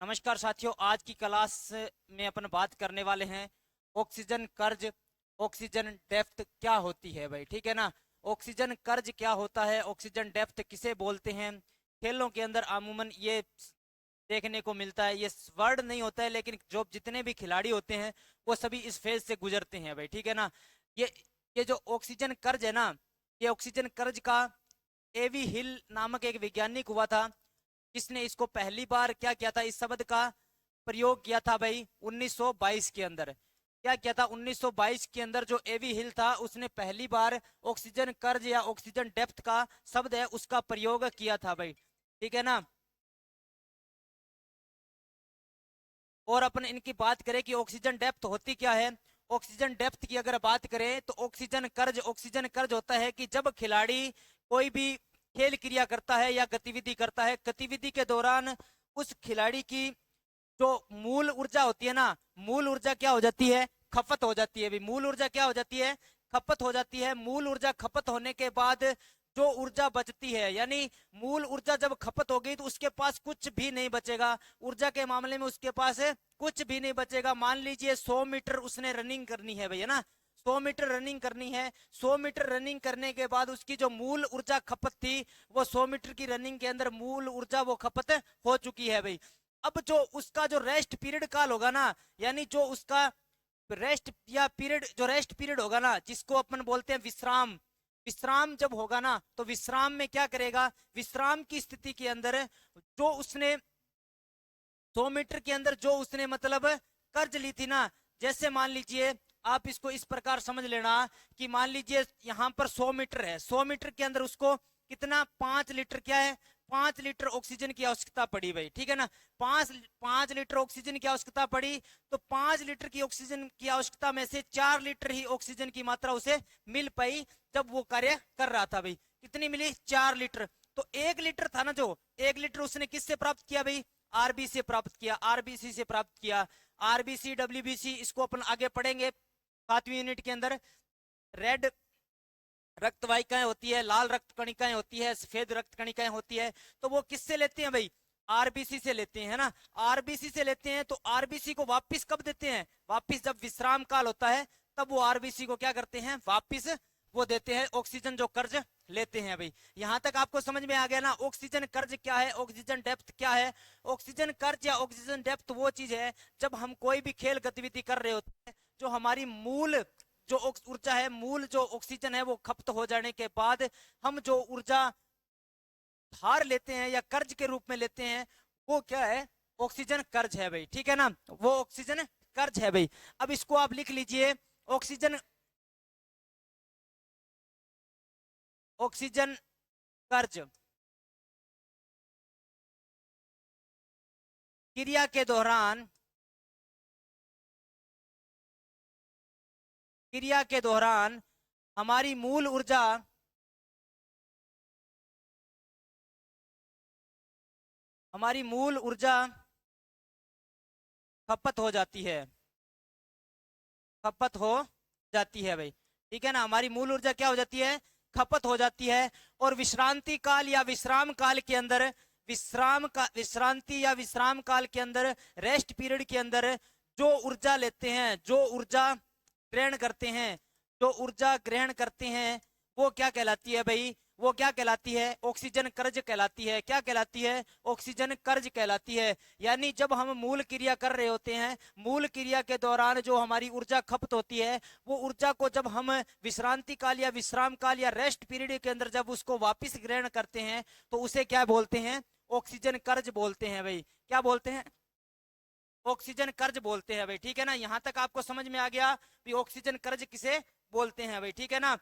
नमस्कार साथियों, आज की क्लास में अपन बात करने वाले हैं ऑक्सीजन कर्ज, ऑक्सीजन डेप्थ क्या होती है भाई। ठीक है ना। ऑक्सीजन कर्ज क्या होता है, ऑक्सीजन डेप्थ किसे बोलते हैं। खेलों के अंदर अमूमन ये देखने को मिलता है, ये वर्ड नहीं होता है, लेकिन जो जितने भी खिलाड़ी होते हैं वो सभी इस फेज से गुजरते हैं भाई। ठीक है ना। ये ये जो ऑक्सीजन कर्ज है ना, ये ऑक्सीजन कर्ज का एवी हिल नामक एक वैज्ञानिक हुआ था, जिसने इसको पहली बार क्या किया था, इस शब्द का प्रयोग किया था भाई 1922 के अंदर। क्या किया था 1922 के अंदर, जो एवी हिल था उसने पहली बार ऑक्सीजन कर्ज या ऑक्सीजन डेप्थ का शब्द है उसका प्रयोग किया था भाई। ठीक है ना। और अपन इनकी बात करें कि ऑक्सीजन डेप्थ होती क्या है। ऑक्सीजन डेप्थ की अगर बात करें तो ऑक्सीजन कर्ज होता है कि जब खिलाड़ी कोई भी खेल क्रिया करता है या गतिविधि करता है, गतिविधि के दौरान उस खिलाड़ी की जो मूल ऊर्जा होती है ना, मूल ऊर्जा क्या हो जाती है, खपत हो जाती है। भी मूल ऊर्जा क्या हो जाती है, खपत हो जाती है। मूल ऊर्जा खपत होने के बाद जो ऊर्जा बचती है, यानी मूल ऊर्जा जब खपत हो गई तो उसके पास कुछ भी नहीं बचेगा। ऊर्जा के मामले में उसके पास कुछ भी नहीं बचेगा। मान लीजिए 100 मीटर उसने रनिंग करनी है भैया ना, 100 मीटर रनिंग करनी है। 100 मीटर रनिंग करने के बाद उसकी जो मूल ऊर्जा खपत थी, वो 100 मीटर की रनिंग के अंदर मूल ऊर्जा वो खपत हो चुकी है भाई। अब जो उसका जो रेस्ट पीरियड काल होगा ना, यानी जो उसका रेस्ट या पीरियड, जो रेस्ट पीरियड होगा ना, जिसको अपन बोलते हैं विश्राम, विश्राम जब होगा ना तो विश्राम में क्या करेगा, विश्राम की स्थिति के अंदर जो उसने 100 मीटर के अंदर जो उसने मतलब कर्ज ली थी ना, जैसे मान लीजिए आप इसको इस प्रकार समझ लेना कि मान लीजिए यहां पर 100 मीटर है, 100 मीटर के अंदर उसको कितना, 5 लीटर क्या है, 5 लीटर ऑक्सीजन की आवश्यकता पड़ी भाई। ठीक है ना। 5 लीटर ऑक्सीजन की आवश्यकता पड़ी, तो 5 लीटर की ऑक्सीजन की आवश्यकता में से 4 लीटर ही ऑक्सीजन की मात्रा उसे मिल पाई जब वो कार्य कर रहा था भाई। कितनी मिली, 4 लीटर। तो 1 लीटर था ना, जो 1 लीटर उसने किससे प्राप्त किया भाई, आरबी से प्राप्त किया, आरबीसी से प्राप्त किया। आरबीसी डब्ल्यूबीसी इसको अपन आगे पढ़ेंगे 7वीं यूनिट के अंदर। रेड रक्त वाहिकाएं होती है, लाल रक्त कणिकाएं होती है, सफेद रक्त कणिकाएं होती है। तो वो किससे लेते हैं भाई, आरबीसी से लेते हैं ना। आरबीसी से लेते हैं, तो आरबीसी को वापिस कब देते हैं, वापिस जब विश्राम काल होता है तब वो आरबीसी को क्या करते हैं, वापिस वो देते हैं ऑक्सीजन जो कर्ज लेते हैं भाई। यहां तक आपको समझ में आ गया ना, ऑक्सीजन कर्ज क्या है, ऑक्सीजन डेप्थ क्या है। ऑक्सीजन कर्ज या ऑक्सीजन डेप्थ वो चीज है जब हम कोई भी खेल गतिविधि कर रहे होते हैं, जो हमारी मूल जो ऊर्जा है, मूल जो ऑक्सीजन है वो खपत हो जाने के बाद हम जो ऊर्जा धार लेते हैं या कर्ज के रूप में लेते हैं, वो क्या है, ऑक्सीजन कर्ज है भाई। ठीक है ना, वो ऑक्सीजन कर्ज है भाई। अब इसको आप लिख लीजिए, ऑक्सीजन, ऑक्सीजन कर्ज क्रिया के दौरान, क्रिया के दौरान हमारी मूल ऊर्जा, हमारी मूल ऊर्जा खपत हो जाती है, खपत हो जाती है भाई। ठीक है ना, हमारी मूल ऊर्जा क्या हो जाती है, खपत हो जाती है। और विश्रांति काल या विश्राम काल के अंदर, विश्रांति या विश्राम काल के अंदर, रेस्ट पीरियड के अंदर जो ऊर्जा लेते हैं, जो ऊर्जा ग्रहण करते हैं, जो ऊर्जा ग्रहण करते हैं, वो क्या कहलाती है भाई, वो क्या कहलाती है, ऑक्सीजन कर्ज कहलाती है। क्या कहलाती है, ऑक्सीजन कर्ज कहलाती है। यानी जब हम मूल क्रिया कर रहे होते हैं, मूल क्रिया के दौरान जो हमारी ऊर्जा खपत होती है, वो ऊर्जा को जब हम विश्रांति काल या विश्राम काल या रेस्ट पीरियड के अंदर जब उसको वापिस ग्रहण करते हैं, तो उसे क्या बोलते हैं, ऑक्सीजन कर्ज बोलते हैं भाई। क्या बोलते हैं, ऑक्सीजन कर्ज बोलते हैं भाई। ठीक है ना, यहां तक आपको समझ में आ गया कि ऑक्सीजन कर्ज किसे बोलते हैं भाई। ठीक है ना।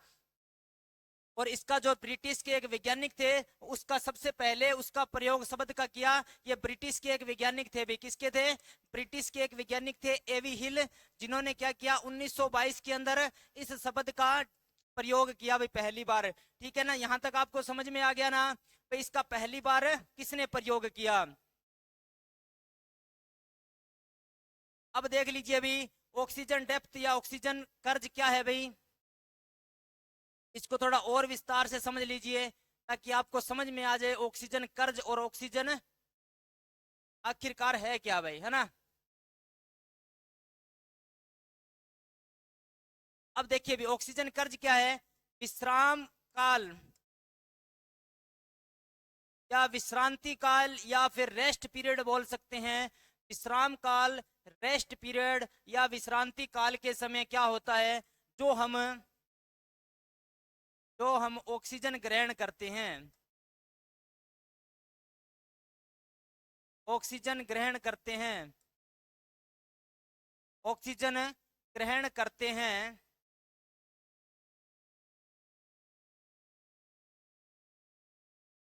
और इसका जो ब्रिटिश के एक वैज्ञानिक थे, उसका सबसे पहले उसका प्रयोग शब्द का किया, ये ब्रिटिश के एक वैज्ञानिक थे भाई। किसके थे, ब्रिटिश के एक वैज्ञानिक थे एवी हिल, जिन्होंने क्या किया 1922 के अंदर इस शब्द का प्रयोग किया भाई पहली बार। ठीक है ना, यहां तक आपको समझ में आ गया ना भाई, इसका पहली बार किसने प्रयोग किया। अब देख लीजिए अभी, ऑक्सीजन डेप्थ या ऑक्सीजन कर्ज क्या है भाई, इसको थोड़ा और विस्तार से समझ लीजिए ताकि आपको समझ में आ जाए ऑक्सीजन कर्ज और ऑक्सीजन। आखिरकार है क्या भाई, है ना। अब देखिए भी ऑक्सीजन कर्ज क्या है, विश्राम काल या विश्रांति काल या फिर रेस्ट पीरियड बोल सकते हैं। विश्राम काल, रेस्ट पीरियड या विश्रांति काल के समय क्या होता है, जो हम ऑक्सीजन ग्रहण करते हैं, ऑक्सीजन ग्रहण करते हैं, ऑक्सीजन ग्रहण करते हैं,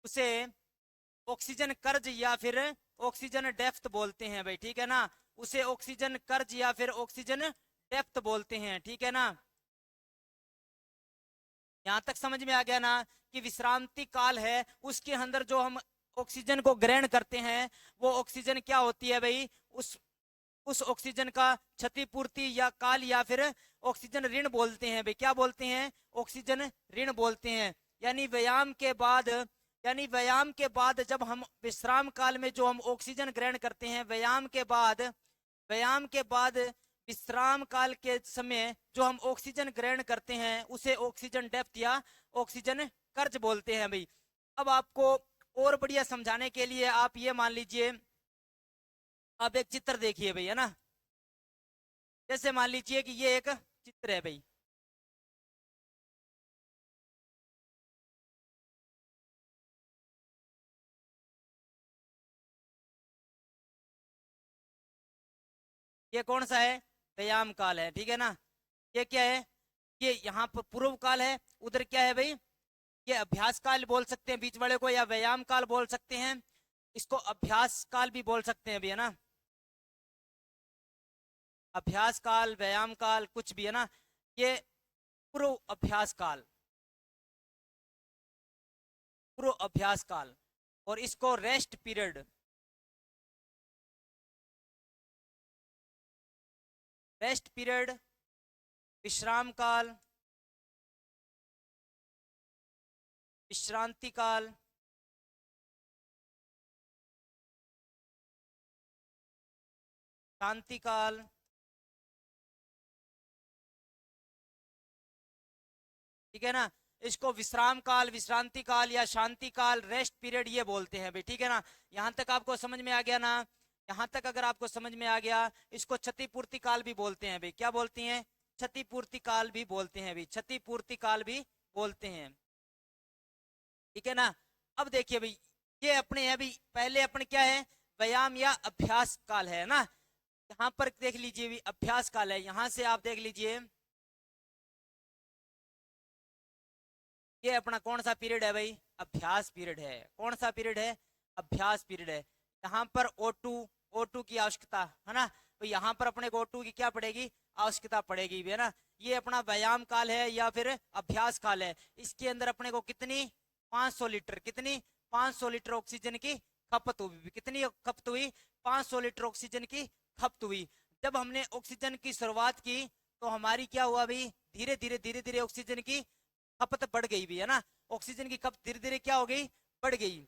उसे ऑक्सीजन कर्ज या फिर ऑक्सीजन डेप्थ बोलते हैं भाई, ठीक है ना। उसे ऑक्सीजन कर्ज या फिर ऑक्सीजन डेप्थ बोलते हैं, ठीक है ना। यहां तक समझ में आ गया ना कि विश्रांति काल है, उसके अंदर जो हम ऑक्सीजन को ग्रहण करते हैं वो ऑक्सीजन क्या होती है भाई, उस ऑक्सीजन का क्षतिपूर्ति या काल या फिर ऑक्सीजन ऋण बोलते हैं भाई। क्या बोलते हैं, ऑक्सीजन ऋण बोलते हैं। यानी व्यायाम के बाद, यानी व्यायाम के बाद जब हम विश्राम काल में जो हम ऑक्सीजन ग्रहण करते हैं, व्यायाम के बाद, व्यायाम के बाद विश्राम काल के समय जो हम ऑक्सीजन ग्रहण करते हैं उसे ऑक्सीजन डेप्थ या ऑक्सीजन कर्ज बोलते हैं भाई। अब आपको और बढ़िया समझाने के लिए आप ये मान लीजिए, आप एक चित्र देखिए भाई, है ना। जैसे मान लीजिए कि ये एक चित्र है भाई, ये कौन सा है, व्यायाम काल है, ठीक है ना। ये क्या है, ये यहाँ पर पूर्व काल है, उधर क्या है भाई, ये अभ्यास काल बोल सकते हैं बीच वाले को, या व्यायाम काल बोल सकते हैं, इसको अभ्यास काल भी बोल सकते हैं भी, है ना। अभ्यास काल, व्यायाम काल कुछ भी, है ना। ये पूर्व अभ्यास काल, पूर्व अभ्यास काल, और इसको रेस्ट पीरियड, रेस्ट पीरियड, विश्राम काल, विश्रांति काल, शांति काल, ठीक है ना। इसको विश्राम काल, विश्रांति काल या शांति काल, रेस्ट पीरियड ये बोलते हैं भाई, ठीक है ना। यहां तक आपको समझ में आ गया ना, यहां तक अगर आपको समझ में आ गया, इसको क्षतिपूर्ति काल भी बोलते हैं भाई। क्या बोलते हैं, क्षतिपूर्ति काल भी बोलते हैं भाई, क्षतिपूर्ति काल भी बोलते हैं, ठीक है ना। अब देखिए भाई, ये अपने अभी पहले अपने क्या है, व्यायाम या अभ्यास काल है ना। यहाँ पर देख लीजिए भी अभ्यास काल है, यहां से आप देख लीजिए ये अपना कौन सा पीरियड है भाई, अभ्यास पीरियड है। कौन सा पीरियड है, अभ्यास पीरियड है। यहाँ पर O2 की आवश्यकता है ना, तो यहाँ पर अपने को O2 की क्या पड़ेगी, आवश्यकता पड़ेगी भी, है ना। ये अपना व्यायाम काल है या फिर अभ्यास काल है। इसके अंदर अपने को कितनी, 500 लीटर, कितनी, 500 लीटर ऑक्सीजन की खपत हुई। कितनी खपत हुई, 500 लीटर ऑक्सीजन की खपत हुई। जब हमने ऑक्सीजन की शुरुआत की तो हमारी क्या हुआ भाई, धीरे धीरे धीरे धीरे ऑक्सीजन की खपत बढ़ गई भी, है ना। ऑक्सीजन की खपत धीरे धीरे क्या हो गई, बढ़ गई।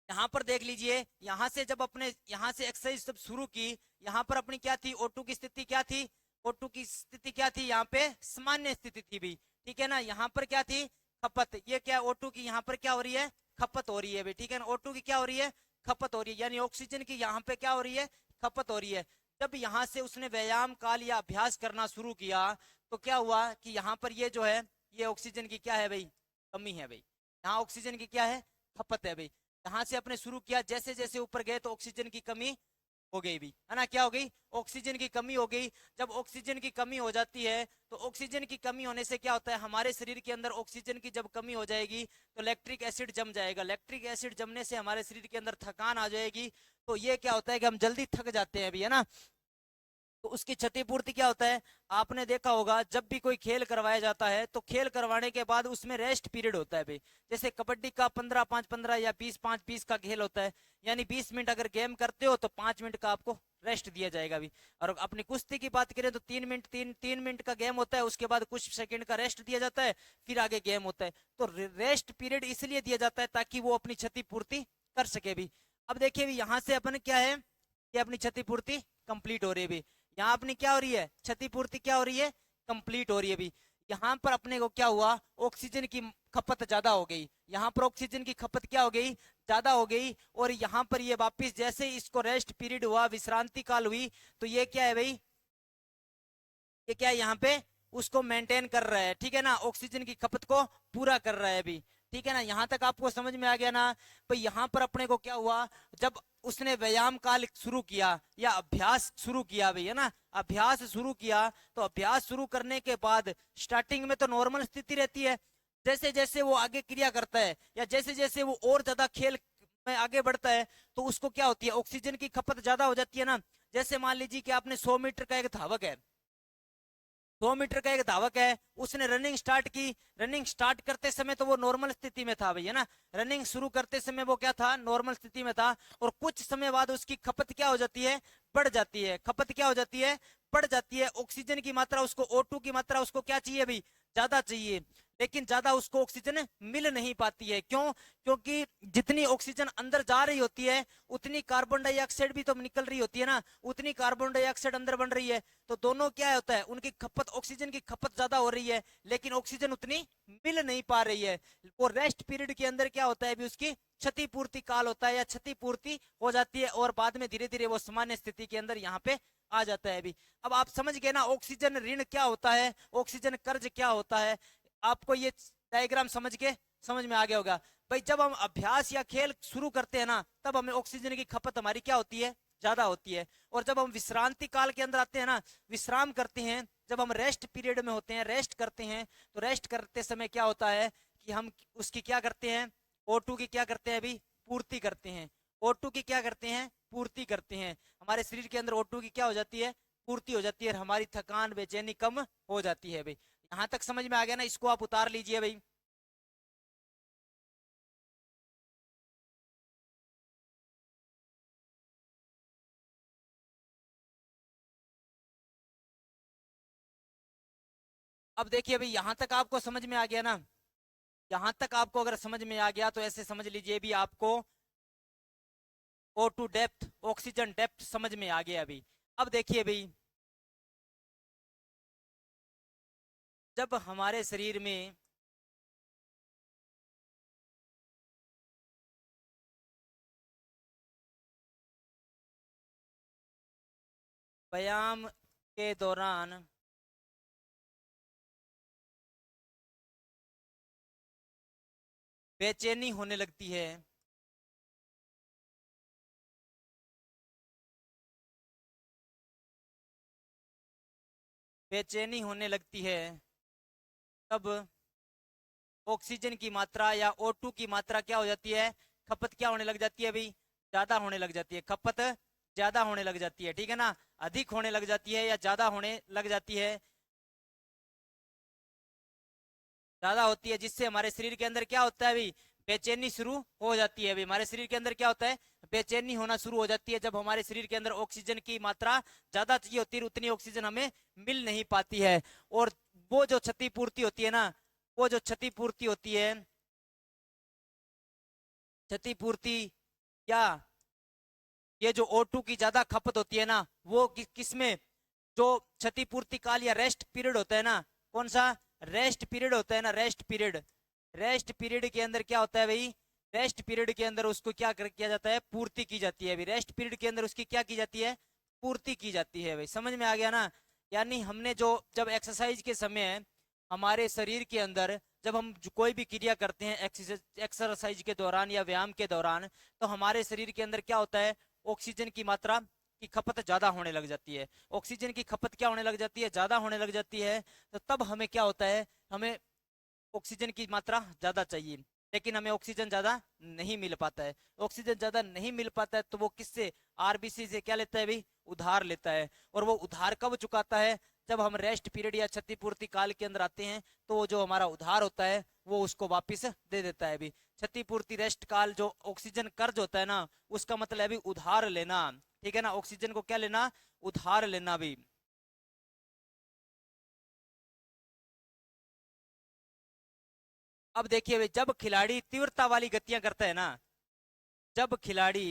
यहाँ पर देख लीजिए, यहाँ से जब अपने यहाँ से एक्सरसाइज जब शुरू की, यहाँ पर अपनी क्या थी, O2 की स्थिति क्या थी, O2 की स्थिति क्या थी, यहाँ पे सामान्य स्थिति थी भी, ठीक है ना। यहाँ पर क्या थी, खपत, ये क्या O2 की यहाँ पर क्या हो रही है, खपत हो रही है भी, ठीक है ना। O2 की क्या हो रही है, खपत हो रही है, यानी ऑक्सीजन की यहाँ पे क्या हो रही है, खपत हो रही है। जब यहाँ से उसने व्यायाम काल या अभ्यास करना शुरू किया तो क्या हुआ कि यहाँ पर ये जो है, ये ऑक्सीजन की क्या है भाई, कमी है भाई। यहाँ ऑक्सीजन की क्या है, खपत है भाई। यहाँ से अपने शुरू किया, जैसे जैसे ऊपर गए तो ऑक्सीजन की कमी हो गई भी, है ना। क्या हो गई, ऑक्सीजन की कमी हो गई। जब ऑक्सीजन की कमी हो जाती है तो ऑक्सीजन की कमी होने से क्या होता है, हमारे शरीर के अंदर ऑक्सीजन की जब कमी हो जाएगी तो लैक्टिक एसिड जम जाएगा। लैक्टिक एसिड जमने से हमारे शरीर के अंदर थकान आ जाएगी। तो ये क्या होता है कि हम जल्दी थक जाते हैं अभी, है ना। तो उसकी क्षतिपूर्ति क्या होता है, आपने देखा होगा जब भी कोई खेल करवाया जाता है तो खेल करवाने के बाद उसमें रेस्ट पीरियड होता है भाई। जैसे कबड्डी का 15-5-15 या 20-5-20 का खेल होता है, यानी 20 मिनट अगर गेम करते हो तो 5 मिनट का आपको रेस्ट दिया जाएगा अभी। और अपनी कुश्ती की बात करें तो 3 मिनट, तीन मिनट का गेम होता है, उसके बाद कुछ सेकंड का रेस्ट दिया जाता है, फिर आगे गेम होता है। तो रेस्ट पीरियड इसलिए दिया जाता है ताकि वो अपनी क्षतिपूर्ति कर सके भी। अब देखिए भी यहाँ से अपन क्या है, ये अपनी क्षतिपूर्ति कंप्लीट हो रही है भी, यहाँ अपनी क्या हो रही है, क्षतिपूर्ति क्या हो रही है, कंप्लीट हो रही है भी। यहाँ पर अपने को क्या हुआ, ऑक्सीजन की खपत ज्यादा हो गई, यहाँ पर ऑक्सीजन की खपत क्या हो गई, ज्यादा हो गई। और यहाँ पर ये वापिस जैसे इसको रेस्ट पीरियड हुआ, विश्रांति काल हुई, तो ये क्या है भाई, ये क्या है यहाँ पे उसको मेंटेन कर रहा है, ठीक है ना, ऑक्सीजन की खपत को पूरा कर रहा है अभी, ठीक है ना। यहाँ तक आपको समझ में आ गया ना। भाई यहाँ पर अपने को क्या हुआ, जब उसने व्यायाम काल शुरू किया या अभ्यास शुरू किया भाई, है ना, अभ्यास शुरू किया, तो अभ्यास शुरू करने के बाद स्टार्टिंग में तो नॉर्मल स्थिति रहती है, जैसे जैसे वो आगे क्रिया करता है या जैसे जैसे वो और ज्यादा खेल में आगे बढ़ता है, तो उसको क्या होती है, ऑक्सीजन की खपत ज्यादा हो जाती है ना। जैसे मान लीजिए कि आपने 100 मीटर का एक धावक है, 100 मीटर का एक धावक है, उसने रनिंग स्टार्ट की, रनिंग स्टार्ट करते समय तो वो नॉर्मल स्थिति में था भैया ना, रनिंग शुरू करते समय वो क्या था, नॉर्मल स्थिति में था। और कुछ समय बाद उसकी खपत क्या हो जाती है, बढ़ जाती है, खपत क्या हो जाती है, बढ़ जाती है। ऑक्सीजन की मात्रा उसको, O2 की मात्रा उसको क्या चाहिए भाई, ज्यादा चाहिए, लेकिन ज्यादा उसको ऑक्सीजन मिल नहीं पाती है। क्यों, क्योंकि जितनी ऑक्सीजन अंदर जा रही होती है उतनी कार्बन डाइऑक्साइड भी तो निकल रही होती है ना, उतनी कार्बन डाइऑक्साइड अंदर बन रही है, तो दोनों क्या होता है, उनकी खपत, ऑक्सीजन की खपत ज्यादा हो रही है लेकिन ऑक्सीजन उतनी मिल नहीं पा रही है। और रेस्ट पीरियड के अंदर क्या होता है अभी, उसकी क्षतिपूर्ति काल होता है या क्षतिपूर्ति हो जाती है, और बाद में धीरे धीरे वो सामान्य स्थिति के अंदर यहाँ पे आ जाता है अभी। अब आप समझ गए ना, ऑक्सीजन ऋण क्या होता है, ऑक्सीजन कर्ज क्या होता है। आपको ये डायग्राम समझ में आ गया होगा। भाई जब हम अभ्यास या खेल शुरू करते हैं ना, तब हमें ऑक्सीजन की खपत हमारी क्या होती है, ज्यादा होती है। और जब हम विश्रांति काल के अंदर आते हैं ना, विश्राम करते हैं, जब हम रेस्ट पीरियड में होते हैं, रेस्ट करते हैं, तो रेस्ट करते समय क्या होता है कि हम उसकी क्या करते हैं, O2 की क्या करते हैं अभी, पूर्ति करते हैं, O2 की क्या करते हैं, पूर्ति करते हैं। हमारे शरीर के अंदर O2 की क्या हो जाती है, पूर्ति हो जाती है, और हमारी थकान बेचैनी कम हो जाती है भाई। यहां तक समझ में आ गया ना, इसको आप उतार लीजिए भाई। अब देखिए भाई, यहां तक आपको समझ में आ गया ना, यहां तक आपको अगर समझ में आ गया तो ऐसे समझ लीजिए भी आपको O2 डेप्थ, ऑक्सीजन डेप्थ समझ में आ गया अभी। अब देखिए भाई, जब हमारे शरीर में व्यायाम के दौरान बेचैनी होने लगती है, बेचैनी होने लगती है, तब ऑक्सीजन की मात्रा या O2 की मात्रा क्या हो जाती है, खपत क्या होने लग जाती है भाई, ज्यादा होने लग जाती है, खपत ज्यादा होने लग जाती है, ठीक है ना, अधिक होने लग जाती है या ज्यादा होने लग जाती है, ज्यादा होती है, जिससे हमारे शरीर के अंदर क्या होता है अभी, बेचैनी शुरू हो जाती है अभी। हमारे शरीर के अंदर क्या होता है, बेचैनी होना शुरू हो जाती है, जब हमारे शरीर के अंदर ऑक्सीजन की मात्रा ज्यादा चाहिए होती है, उतनी ऑक्सीजन हमें मिल नहीं पाती है। और वो जो क्षतिपूर्ति होती है ना, वो जो क्षतिपूर्ति होती है, क्षतिपूर्ति या ये जो O2 की ज्यादा खपत होती है ना, वो किसमें, जो क्षतिपूर्ति काल या रेस्ट पीरियड होता है ना, कौन सा, रेस्ट पीरियड होता है ना, रेस्ट पीरियड, रेस्ट पीरियड के अंदर क्या होता है भाई, रेस्ट पीरियड के अंदर उसको क्या किया जाता है, पूर्ति की जाती है भाई, रेस्ट पीरियड के अंदर उसकी क्या की जाती है, पूर्ति की जाती है भाई। समझ में आ गया ना। यानी हमने जो, जब एक्सरसाइज के समय हमारे शरीर के अंदर, जब हम कोई भी क्रिया करते हैं एक्सरसाइज के दौरान या व्यायाम के दौरान, तो हमारे शरीर के अंदर क्या होता है, ऑक्सीजन की मात्रा की खपत ज्यादा होने लग जाती है, ऑक्सीजन की खपत क्या होने लग जाती है, ज्यादा होने लग जाती है। तो तब हमें क्या होता है, हमें ऑक्सीजन की मात्रा ज्यादा चाहिए, लेकिन हमें ऑक्सीजन ज्यादा नहीं मिल पाता है। ऑक्सीजन ज्यादा नहीं मिल पाता है, तो वो किससे, आरबीसी से क्या लेता है भाई, उधार लेता है। और वो उधार कब चुकाता है, जब हम रेस्ट पीरियड या क्षतिपूर्ति काल के अंदर आते हैं, तो वो जो हमारा उधार होता है वो उसको वापिस दे देता है अभी। क्षतिपूर्ति रेस्ट काल, जो ऑक्सीजन कर्ज होता है ना, उसका मतलब है अभी उधार लेना, ठीक है ना, ऑक्सीजन को क्या लेना, उधार लेना भी। अब देखिए भाई, जब खिलाड़ी तीव्रता वाली गतियां करता है ना, जब खिलाड़ी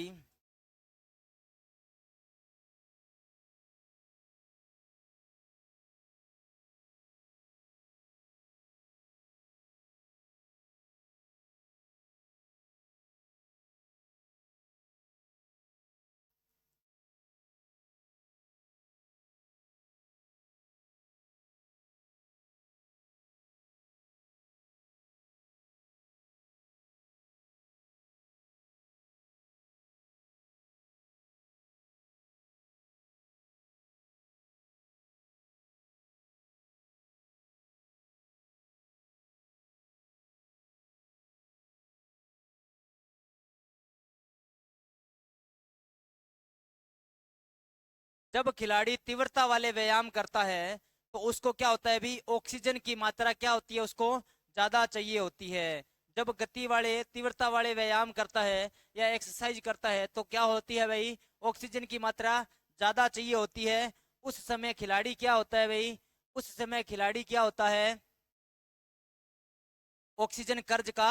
जब खिलाड़ी तीव्रता वाले व्यायाम करता है तो उसको क्या होता है भी, ऑक्सीजन की मात्रा क्या होती है, उसको ज्यादा चाहिए होती है। जब गति वाले तीव्रता वाले व्यायाम करता है या एक्सरसाइज करता है तो क्या होती है भाई, ऑक्सीजन की मात्रा ज्यादा चाहिए होती है। उस समय खिलाड़ी क्या होता है भाई, उस समय खिलाड़ी क्या होता है, ऑक्सीजन कर्ज का,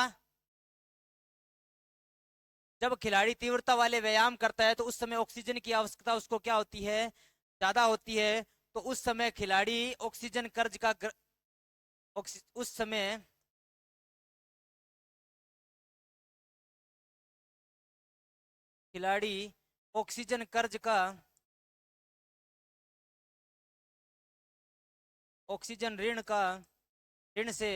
जब खिलाड़ी तीव्रता वाले व्यायाम करता है तो उस समय ऑक्सीजन की आवश्यकता उसको क्या होती है, ज्यादा होती है। तो उस समय खिलाड़ी ऑक्सीजन कर्ज का उस समय खिलाड़ी ऑक्सीजन कर्ज का, ऑक्सीजन ऋण का, ऋण से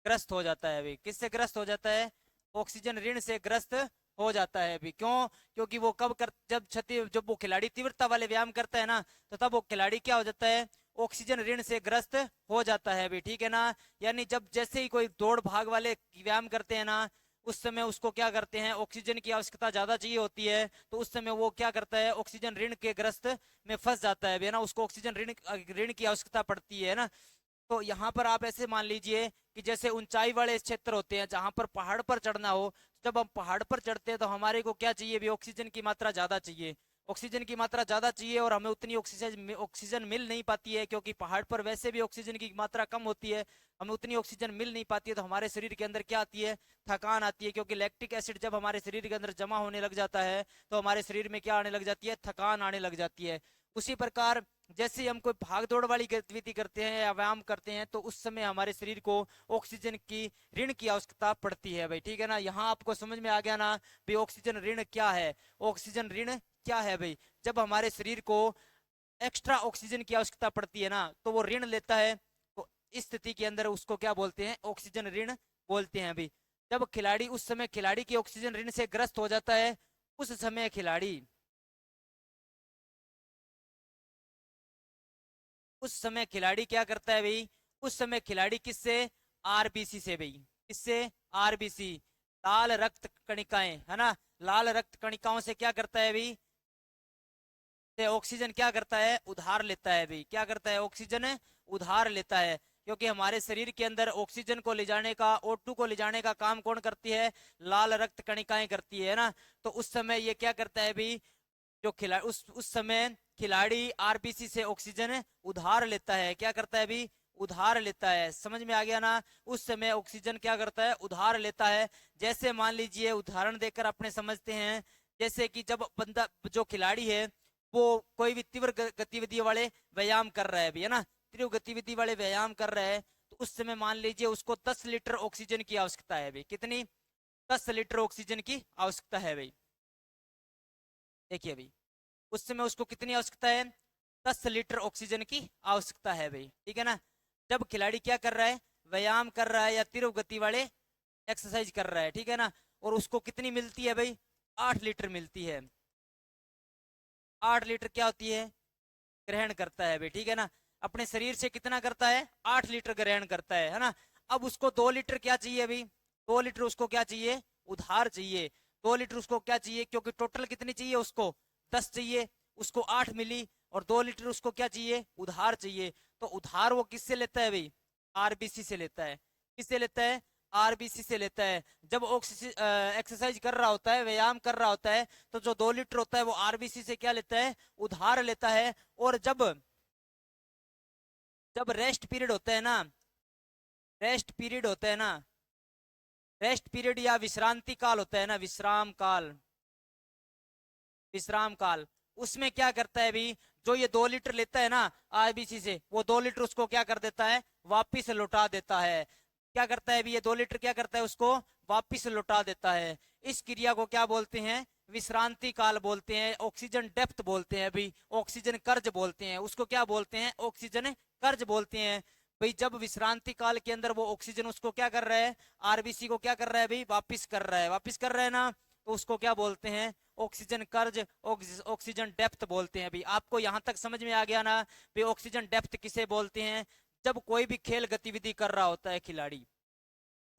ग्रस्त हो जाता है अभी। किससे ग्रस्त हो जाता है, ऑक्सीजन ऋण से ग्रस्त हो जाता है अभी। क्यों, क्योंकि वो कब कर, जब वो खिलाड़ी तीव्रता वाले व्यायाम करता है ना, तो तब वो खिलाड़ी क्या हो जाता है, ऑक्सीजन ऋण से ग्रस्त हो जाता है अभी, ठीक है ना। यानी जब जैसे ही कोई दौड़ भाग वाले व्यायाम करते हैं ना, उस समय उसको क्या करते हैं, ऑक्सीजन की आवश्यकता ज्यादा चाहिए होती है, तो उस समय वो क्या करता है, ऑक्सीजन ऋण के ग्रस्त में फंस जाता है ना, उसको ऑक्सीजन ऋण ऋण की आवश्यकता पड़ती है ना। तो यहाँ पर आप ऐसे मान लीजिए कि जैसे ऊंचाई वाले क्षेत्र होते हैं जहां पर पहाड़ पर चढ़ना हो, जब हम पहाड़ पर चढ़ते हैं तो हमारे को क्या चाहिए भी, ऑक्सीजन की मात्रा ज्यादा चाहिए। ऑक्सीजन की मात्रा ज्यादा चाहिए और हमें उतनी ऑक्सीजन ऑक्सीजन मिल नहीं पाती है, क्योंकि पहाड़ पर वैसे भी ऑक्सीजन की मात्रा कम होती है। हमें उतनी ऑक्सीजन मिल नहीं पाती है, तो हमारे शरीर के अंदर क्या आती है, थकान आती है। क्योंकि लैक्टिक एसिड जब हमारे शरीर के अंदर जमा होने लग जाता है तो हमारे शरीर में क्या आने लग जाती है, थकान आने लग जाती है। उसी प्रकार जैसे हम कोई भाग दौड़ वाली गतिविधि करते हैं या व्यायाम करते हैं तो उस समय हमारे शरीर को ऑक्सीजन की ऋण की आवश्यकता पड़ती है भाई, ठीक है ना। यहाँ आपको समझ में आ गया ना भाई, ऑक्सीजन ऋण क्या है, ऑक्सीजन ऋण क्या है भाई। जब हमारे शरीर को एक्स्ट्रा ऑक्सीजन की आवश्यकता पड़ती है ना तो वो ऋण लेता है, तो इस स्थिति के अंदर उसको क्या बोलते हैं, ऑक्सीजन ऋण बोलते हैं भाई। जब खिलाड़ी, उस समय खिलाड़ी की ऑक्सीजन ऋण से ग्रस्त हो जाता है, उस समय खिलाड़ी, उस समय खिलाड़ी क्या करता है भाई, उस समय खिलाड़ी किससे, आरबीसी से भाई, किससे, आरबीसी, लाल रक्त कणिकाएं है ना, लाल रक्त कणिकाओं से क्या करता है भाई, से ऑक्सीजन क्या करता है, उधार लेता है भाई। क्या करता है, ऑक्सीजन उधार लेता है। क्योंकि हमारे शरीर के अंदर ऑक्सीजन को ले जाने का, O2 को ले जाने का काम कौन करती है, लाल रक्त कणिकाएं करती है ना। तो उस समय ये क्या करता है भाई, जो खिलाड़ी उस समय खिलाड़ी आरबीसी से ऑक्सीजन उधार लेता है। क्या करता है भी, उधार लेता है। समझ में आ गया ना, उस समय ऑक्सीजन क्या करता है, उधार लेता है। जैसे मान लीजिए उदाहरण देकर अपने समझते हैं, जैसे कि जब बंदा, जो खिलाड़ी है वो कोई भी तीव्र गतिविधि वाले व्यायाम कर रहा है भी है ना, तीव्र गतिविधि वाले व्यायाम कर रहा है, तो उस समय मान लीजिए उसको 10 लीटर ऑक्सीजन की आवश्यकता है भाई। कितनी, 10 लीटर ऑक्सीजन की आवश्यकता है भाई। देखिए भाई, उस समय उसको कितनी आवश्यकता है, 10 लीटर ऑक्सीजन की आवश्यकता है भाई, ठीक है ना। जब खिलाड़ी क्या कर रहा है, व्यायाम कर रहा है या तीव्र गति वाले एक्सरसाइज कर रहा है, ठीक है ना, और उसको कितनी मिलती है भाई, 8 लीटर मिलती है। 8 लीटर क्या होती है, ग्रहण करता है भाई, ठीक है ना। अपने शरीर से कितना करता है, 8 लीटर ग्रहण करता है ना। अब उसको 2 लीटर क्या चाहिए भाई, 2 लीटर उसको क्या चाहिए, उधार चाहिए। 2 लीटर उसको क्या चाहिए, क्योंकि टोटल कितनी चाहिए उसको, 10 चाहिए, उसको 8 मिली, और 2 लीटर उसको क्या चाहिए, उधार चाहिए। तो उधार वो किससे लेता है भाई, आरबीसी से लेता है। किससे लेता है, आरबीसी से लेता है। जब एक्सरसाइज कर रहा होता है, व्यायाम कर रहा होता है, तो जो 2 लीटर होता है वो आरबीसी से क्या लेता है, उधार लेता है। और जब जब रेस्ट पीरियड होता है ना, रेस्ट पीरियड होता है ना, रेस्ट पीरियड या विश्रांति काल होता है ना, विश्राम काल, विश्राम काल, उसमें क्या करता है भी, जो ये 2 लीटर लेता है ना आरबीसी से, वो 2 लीटर उसको क्या कर देता है, वापिस लौटा देता है। क्या करता है भी, ये 2 लीटर क्या करता है, उसको वापिस लौटा देता है। इस क्रिया को क्या बोलते हैं, विश्रांति काल बोलते हैं, ऑक्सीजन डेप्थ बोलते हैं अभी, ऑक्सीजन कर्ज बोलते हैं उसको, क्या बोलते हैं, ऑक्सीजन कर्ज बोलते हैं भाई। जब विश्रांति काल के अंदर वो ऑक्सीजन उसको क्या कर रहा है, आरबीसी को क्या कर रहा है भाई, वापिस कर रहा है, वापिस कर रहा है ना, तो उसको क्या बोलते हैं, ऑक्सीजन कर्ज, ऑक्सीजन डेप्थ बोलते हैं भाई। आपको यहां तक समझ में आ गया ना भाई, ऑक्सीजन डेप्थ किसे बोलते हैं। जब कोई भी खेल गतिविधि कर रहा होता है खिलाड़ी,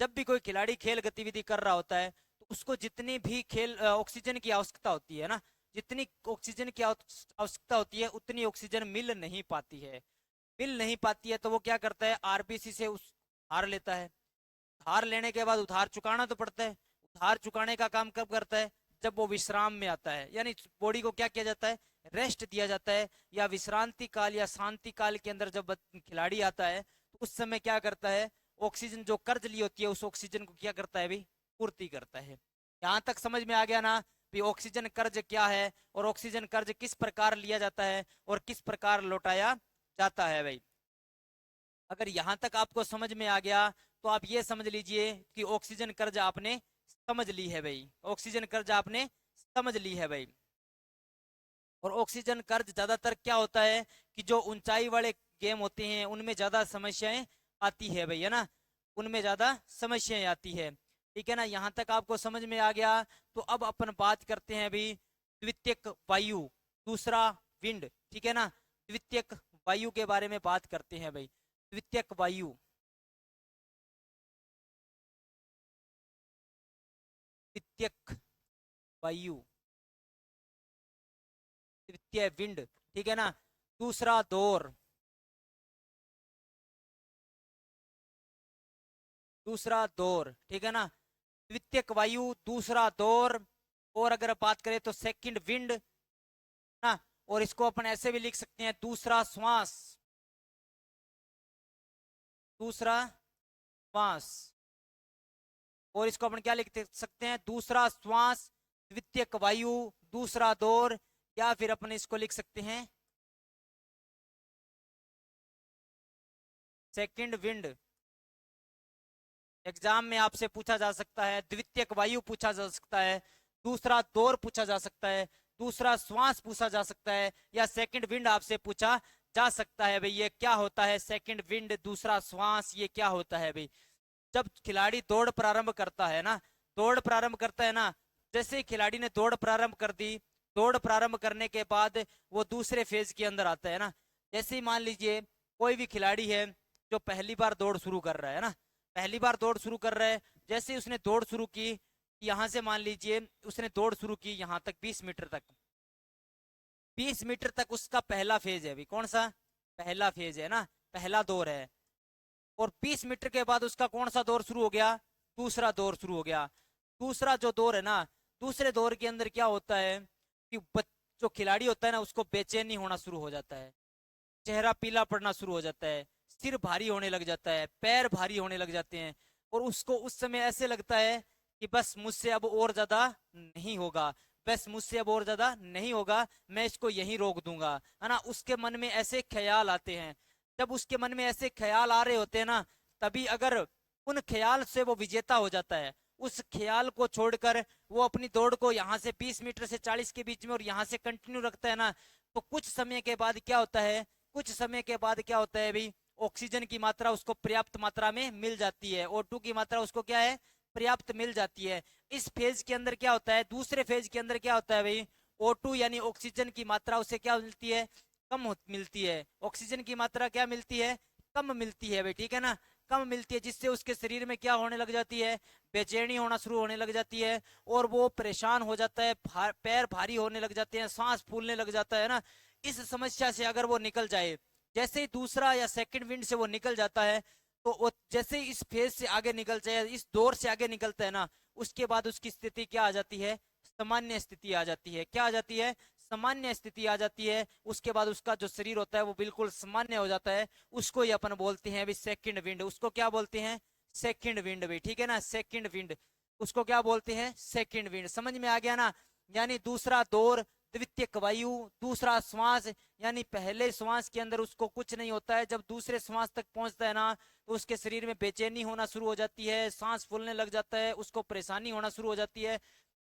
जब भी कोई खिलाड़ी खेल गतिविधि कर रहा होता है तो उसको जितनी भी खेल ऑक्सीजन की आवश्यकता होती है ना, जितनी ऑक्सीजन की आवश्यकता होती है उतनी ऑक्सीजन मिल नहीं पाती है। मिल नहीं पाती है तो वो क्या करता है, आरबीसी से उस उधार लेता है। उधार लेने के बाद उधार चुकाना तो पड़ता है। उधार चुकाने का काम कब करता है, जब वो विश्राम में आता है, यानी बॉडी को क्या किया जाता है, रेस्ट दिया जाता है, या विश्रांति काल या शांति काल के अंदर जब खिलाड़ी आता है तो उस समय क्या करता है, ऑक्सीजन जो कर्ज ली होती है उस ऑक्सीजन को क्या करता है भाई, पूर्ति करता है। यहाँ तक समझ में आ गया ना भी ऑक्सीजन कर्ज क्या है और ऑक्सीजन कर्ज किस प्रकार लिया जाता है और किस प्रकार लौटाया जाता है भाई। अगर यहां तक आपको समझ में आ गया तो आप ये समझ लीजिए कि ऑक्सीजन कर्ज आपने समझ ली है भाई, ऑक्सीजन कर्ज आपने समझ ली है भाई। और ऑक्सीजन कर्ज ज्यादातर क्या होता है कि जो ऊंचाई वाले गेम होते हैं उनमें ज्यादा समस्याएं आती है भाई, है ना, उनमें ज्यादा समस्याएं आती है। ठीक है ना, यहाँ तक आपको समझ में आ गया। तो अब अपन बात करते हैं अभी द्वितीयक वायु, दूसरा विंड। ठीक है ना, द्वितीयक वायु के बारे में बात करते हैं भाई। द्वितीयक वायु, द्वितीयक वायु, तृतीय विंड। ठीक है ना, दूसरा दौर, दूसरा दौर। ठीक है ना, द्वितीयक वायु, दूसरा दौर। और अगर बात करें तो सेकंड विंड ना, और इसको अपन ऐसे भी लिख सकते हैं दूसरा श्वास, दूसरा श्वास। और इसको अपन क्या लिख सकते हैं, दूसरा श्वास, द्वितीयक वायु, दूसरा दौर, या फिर अपन इसको लिख सकते हैं सेकंड विंड। एग्जाम में आपसे पूछा जा सकता है, द्वितीयक वायु पूछा जा सकता है, दूसरा दौर पूछा जा सकता है, दूसरा श्वास पूछा जा सकता है, या सेकंड विंड आपसे पूछा जा सकता है भाई। ये क्या होता है सेकंड विंड, दूसरा श्वास, ये क्या होता है भाई। जब खिलाड़ी दौड़ प्रारंभ करता है ना, दौड़ प्रारंभ करता है ना, जैसे ही खिलाड़ी ने दौड़ प्रारंभ कर दी, दौड़ प्रारंभ करने के बाद वो दूसरे फेज के अंदर आता है ना। जैसे ही मान लीजिए कोई भी खिलाड़ी है जो पहली बार दौड़ शुरू कर रहा है ना, पहली बार दौड़ शुरू कर रहा है, जैसे ही उसने दौड़ शुरू की, यहां से मान लीजिए उसने दौड़ शुरू की यहां तक 20 मीटर तक, 20 मीटर तक उसका पहला फेज है अभी, कौन सा, पहला फेज है ना, पहला दौर है। और 20 मीटर के बाद उसका कौन सा दौर शुरू हो गया, दूसरा दौर शुरू हो गया। दूसरा जो दौर है ना, दूसरे दौर के अंदर क्या होता है कि जो खिलाड़ी होता है ना उसको बेचैनी होना शुरू हो जाता है, चेहरा पीला पड़ना शुरू हो जाता है, सिर भारी होने लग जाता है, पैर भारी होने लग जाते हैं, और उसको उस समय ऐसे लगता है कि बस मुझसे अब और ज्यादा नहीं होगा, बस मुझसे अब और ज्यादा नहीं होगा, मैं इसको यहीं रोक दूंगा, है ना। उसके मन में ऐसे ख्याल आते हैं। जब उसके मन में ऐसे ख्याल आ रहे होते हैं ना, तभी अगर उन ख्याल से वो विजेता हो जाता है, उस ख्याल को छोड़कर वो अपनी दौड़ को यहाँ से 20 मीटर से 40 के बीच में और यहाँ से कंटिन्यू रखता है ना, तो कुछ समय के बाद क्या होता है, कुछ समय के बाद क्या होता है भाई, ऑक्सीजन की मात्रा उसको पर्याप्त मात्रा में मिल जाती है, O2 की मात्रा उसको क्या है, पर्याप्त मिल जाती है। इस फेज के अंदर क्या होता है, दूसरे फेज के अंदर क्या होता है भाई, O2 यानी ऑक्सीजन की मात्रा उसे क्या मिलती है, कम मिलती है। ऑक्सीजन की मात्रा क्या मिलती है, कम मिलती है भाई। ठीक है ना, कम मिलती है, जिससे उसके शरीर में क्या होने लग जाती है, बेचैनी होना शुरू होने लग जाती है, और वो परेशान हो जाता है, पैर भारी होने लग जाते हैं, सांस फूलने लग जाता है ना। इस समस्या से अगर वो निकल जाए, जैसे ही दूसरा या सेकंड विंड से वो निकल जाता है, तो वो जैसे ही इस फेज से आगे निकल जाए, इस दौर से आगे निकलता है ना, उसके बाद उसकी स्थिति क्या आ जाती है, सामान्य स्थिति आ जाती है। क्या आ जाती है, सामान्य स्थिति आ जाती है। उसके बाद उसका जो शरीर होता है वो बिल्कुल सामान्य हो जाता है। उसको ही अपन बोलते हैं अभी सेकंड विंड, उसको क्या बोलते हैं, सेकंड विंड भाई। ठीक है ना, सेकंड विंड, उसको क्या बोलते हैं, सेकंड विंड। समझ में आ गया ना, यानी दूसरा दौर, द्वितीयक वायु, दूसरा श्वास, यानी पहले श्वास के अंदर उसको कुछ नहीं होता है, जब दूसरे श्वास तक पहुंचता है ना, तो उसके शरीर में बेचैनी होना शुरू हो जाती है, सांस फूलने लग जाता है, उसको परेशानी होना शुरू हो जाती है।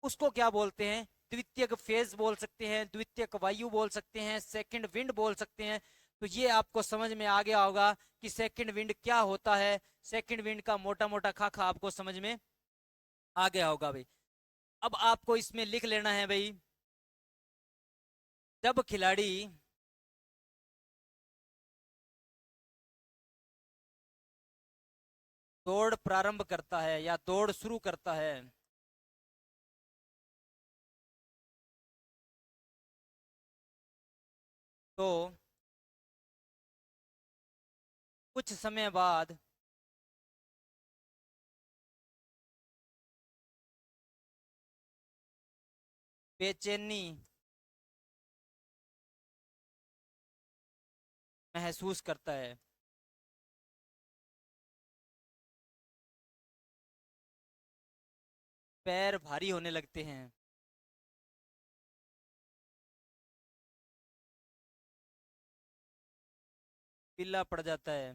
उसको क्या बोलते हैं, द्वितीयक फेज बोल सकते हैं, द्वितीयक वायु बोल सकते हैं, सेकंड विंड बोल सकते हैं। तो ये आपको समझ में आ गया होगा कि सेकंड विंड क्या होता है, सेकंड विंड का मोटा मोटा खाका आपको समझ में आ गया होगा भाई। अब आपको इसमें लिख लेना है भाई, जब खिलाड़ी दौड़ प्रारंभ करता है या दौड़ शुरू करता है, तो कुछ समय बाद बेचैनी महसूस करता है। पैर भारी होने लगते हैं। पीला पड़ जाता है।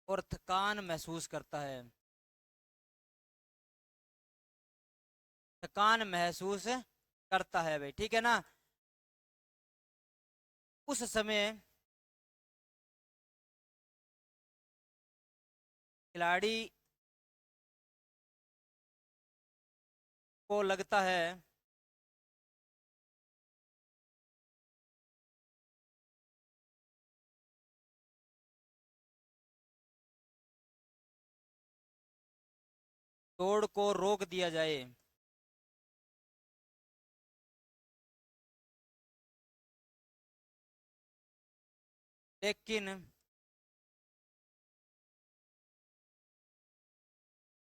और थकान महसूस करता है। थकान महसूस करता है भाई, ठीक है ना। उस समय खिलाड़ी को लगता है दौड़ को रोक दिया जाए। लेकिन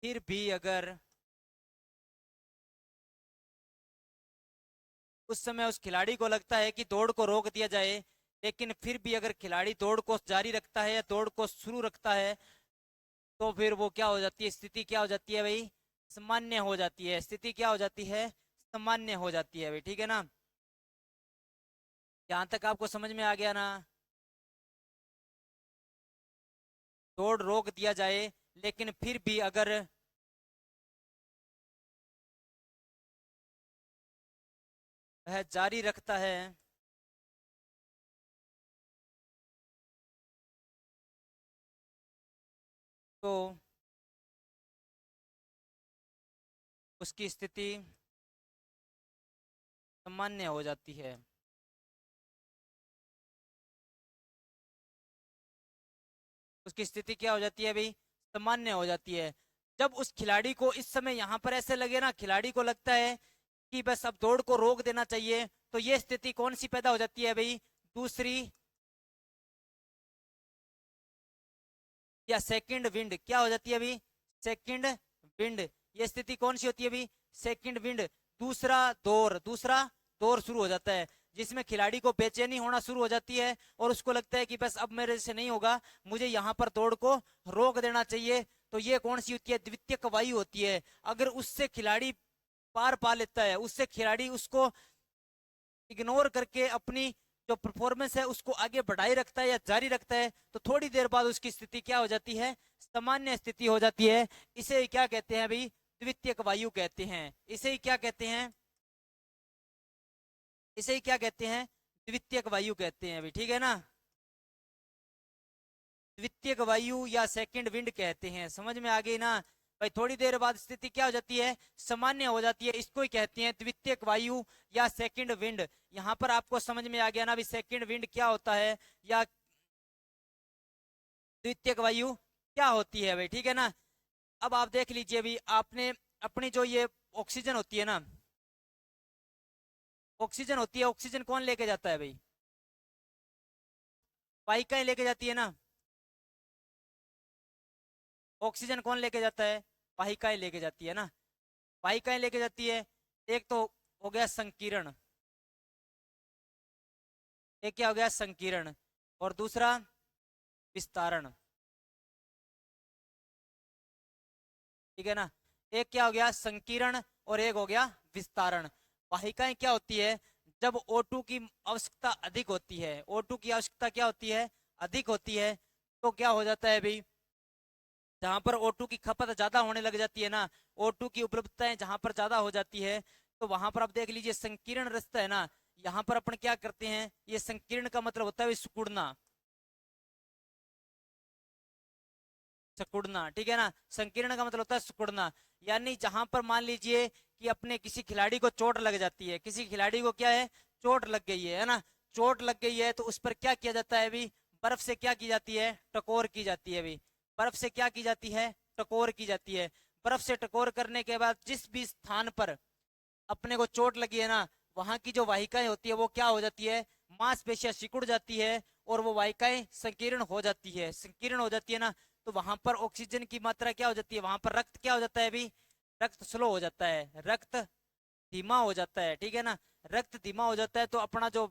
फिर भी अगर उस समय उस खिलाड़ी को लगता है कि दौड़ को रोक दिया जाए, लेकिन फिर भी अगर खिलाड़ी दौड़ को जारी रखता है या दौड़ को शुरू रखता है, तो फिर वो क्या हो जाती है, स्थिति क्या हो जाती है भाई, सामान्य हो जाती है। स्थिति क्या हो जाती है, सामान्य हो जाती है भाई, ठीक है ना। यहाँ तक आपको समझ में आ गया ना। दौड़ रोक दिया जाए लेकिन फिर भी अगर वह जारी रखता है तो उसकी स्थिति सामान्य हो जाती है। उसकी स्थिति क्या हो जाती है भाई, सामान्य हो जाती है। जब उस खिलाड़ी को इस समय यहाँ पर ऐसे लगे ना, खिलाड़ी को लगता है कि बस अब दौड़ को रोक देना चाहिए, तो ये स्थिति कौन सी पैदा हो जाती है भाई, दूसरी या सेकंड विंड क्या हो जाती है अभी, सेकंड विंड। ये स्थिति कौन सी होती है अभी, सेकंड विंड। दूसरा दौर शुरू हो जाता है, जिसमें खिलाड़ी को बेचैनी होना शुरू हो जाती है और उसको लगता है कि बस अब मेरे से नहीं होगा, मुझे यहाँ पर दौड़ को रोक देना चाहिए। तो ये कौन सी होती है, द्वितीयक वायु होती है। अगर उससे खिलाड़ी पार पा लेता है, उससे खिलाड़ी उसको इग्नोर करके अपनी जो परफॉर्मेंस है उसको आगे बढ़ाए रखता है या जारी रखता है, तो थोड़ी देर बाद उसकी स्थिति क्या हो जाती है, सामान्य स्थिति हो जाती है। इसे क्या कहते हैं भाई, द्वितीयक वायु कहते हैं। इसे ही क्या कहते हैं, इसे ही क्या कहते हैं, द्वितीयक वायु कहते हैं भाई, ठीक है ना। द्वितीयक वायु या सेकंड विंड कहते हैं, समझ में आ गई ना भाई। थोड़ी देर बाद स्थिति क्या हो जाती है, सामान्य हो जाती है। इसको ही कहते हैं द्वितीयक वायु या सेकंड विंड। यहाँ पर आपको समझ में आ गया ना भी सेकंड विंड क्या होता है या द्वितीयक वायु क्या होती है भाई, ठीक है ना। अब आप देख लीजिए भी, आपने अपनी जो ये ऑक्सीजन होती है ना, ऑक्सीजन होती है, ऑक्सीजन कौन लेके जाता है भाई, वाहिकाएं लेके जाती है ना। ऑक्सीजन कौन लेके जाता है, वाहिकाएं लेके जाती है ना। वाहिकाएं लेके जाती है। एक तो हो गया संकीर्ण, एक क्या हो गया संकीर्ण, और दूसरा विस्तारण, ठीक है ना। एक क्या हो गया संकीर्ण और एक हो गया विस्तारण। वाहिकाएं क्या होती है, जब O2 की आवश्यकता अधिक होती है, O2 की आवश्यकता क्या होती है, अधिक होती है, तो क्या हो जाता है भाई, जहां पर O2 की खपत ज्यादा होने लग जाती है ना, O2 की उपलब्धताएं जहां पर ज्यादा हो जाती है, तो वहां पर आप देख लीजिए संकीर्ण रास्ता है ना, यहाँ पर अपन क्या करते हैं, ये संकीर्ण का मतलब होता है सिकुड़ना, सिकुड़ना, ठीक है ना। संकीर्ण का मतलब होता है सिकुड़ना। यानी जहां पर मान लीजिए कि अपने किसी खिलाड़ी को चोट लग जाती है, किसी खिलाड़ी को क्या है, चोट लग गई है ना, चोट लग गई है, तो उस पर क्या किया जाता है अभी, बर्फ से क्या की जाती है, टकोर की जाती है अभी। बर्फ से क्या की जाती है, टकोर की जाती है। बर्फ से टकोर करने के बाद जिस भी स्थान पर अपने को चोट लगी है ना, वहां की जो वाहिकाएं होती है वो क्या हो जाती है, मांसपेशियां सिकुड़ जाती है और वो वाहिकाएं संकीर्ण हो जाती है, संकीर्ण हो जाती है ना। तो वहां पर ऑक्सीजन की मात्रा क्या हो जाती है, वहां पर रक्त क्या हो जाता है अभी, रक्त स्लो हो जाता है, रक्त धीमा हो जाता है, ठीक है ना। रक्त धीमा हो जाता है तो अपना जो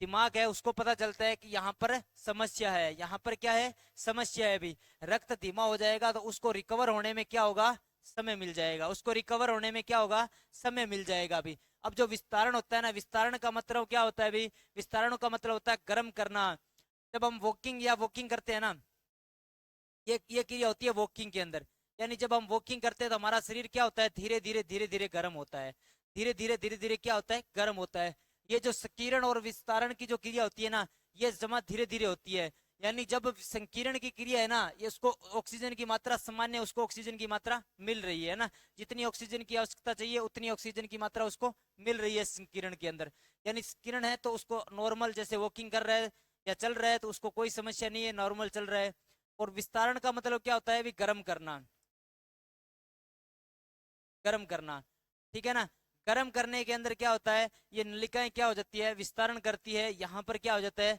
दिमाग है उसको पता चलता है कि यहाँ पर समस्या है, यहाँ पर क्या है, समस्या है। अभी रक्त धीमा हो जाएगा तो उसको रिकवर होने में क्या होगा, समय मिल जाएगा, उसको रिकवर होने में क्या होगा, समय मिल जाएगा अभी। अब जो विस्तारण होता है ना, विस्तारण का मतलब क्या होता है अभी, विस्तारण का मतलब होता है गर्म करना। जब हम वॉकिंग या वॉकिंग करते हैं ना, ये क्रिया होती है वॉकिंग के अंदर। यानी जब हम वॉकिंग करते हैं तो हमारा शरीर क्या होता है, धीरे धीरे धीरे धीरे गर्म होता है, धीरे धीरे क्या होता है, गर्म होता है। ये जो संकीर्ण और विस्तारण की जो क्रिया होती है ना, ये जमा धीरे धीरे होती है। यानी जब संकीर्ण की क्रिया है ना, ये उसको ऑक्सीजन की मात्रा सामान्य, उसको ऑक्सीजन की मात्रा मिल रही है ना, जितनी ऑक्सीजन की आवश्यकता चाहिए उतनी ऑक्सीजन की मात्रा उसको मिल रही है संकीर्ण के अंदर। यानी संकीर्ण है तो उसको नॉर्मल, जैसे वॉकिंग कर रहा है या चल रहा है तो उसको कोई समस्या नहीं है, नॉर्मल चल रहा है। और विस्तारण का मतलब क्या होता है, भी गर्म करना, गर्म करना, ठीक है ना। गर्म करने के अंदर क्या होता है, ये नलिकाएं क्या हो जाती है, विस्तारण करती है। यहाँ पर क्या हो जाता है,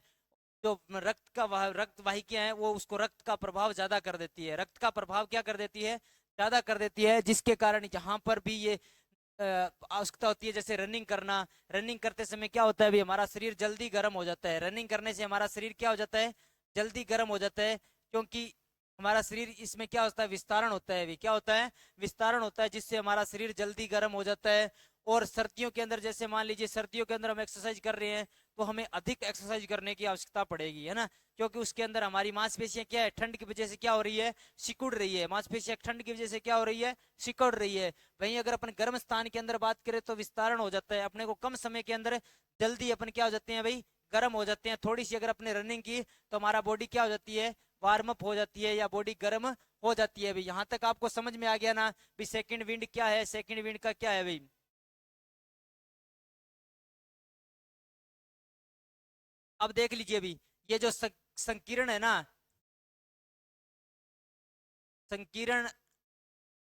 जो रक्त वाहिकाएं हैं वो उसको रक्त का प्रभाव ज्यादा कर देती है, रक्त का प्रभाव क्या कर देती है, ज्यादा कर देती है, जिसके कारण यहाँ पर भी ये आवश्यकता होती है। जैसे रनिंग करना, रनिंग करते समय क्या होता है, भी हमारा शरीर जल्दी गर्म हो जाता है, रनिंग करने से हमारा शरीर क्या हो जाता है, जल्दी गर्म हो जाता है, क्योंकि हमारा शरीर इसमें क्या होता है, विस्तारण होता है, भी क्या होता है, विस्तारण होता है, जिससे हमारा शरीर जल्दी गर्म हो जाता है। और सर्दियों के अंदर, जैसे मान लीजिए सर्दियों के अंदर हम एक्सरसाइज कर रहे हैं तो हमें अधिक एक्सरसाइज करने की आवश्यकता पड़ेगी, है ना, क्योंकि उसके अंदर हमारी मांसपेशियां क्या है, ठंड की वजह से क्या हो रही है, सिकुड़ रही है, मांसपेशियां ठंड की वजह से क्या हो रही है, सिकुड़ रही है। वहीं अगर अपन गर्म स्थान के अंदर बात करें तो विस्तारण हो जाता है, अपने को कम समय के अंदर जल्दी अपन क्या हो जाते हैं भाई, गर्म हो जाते हैं। थोड़ी सी अगर अपने रनिंग की तो हमारा बॉडी क्या हो जाती है, वार्म अप हो जाती है या बॉडी गर्म हो जाती है। भाई यहाँ तक आपको समझ में आ गया ना, भी सेकंड विंड क्या है, सेकंड विंड का क्या है भाई। अब देख लीजिए अभी, ये जो संकीर्ण है ना, संकीर्ण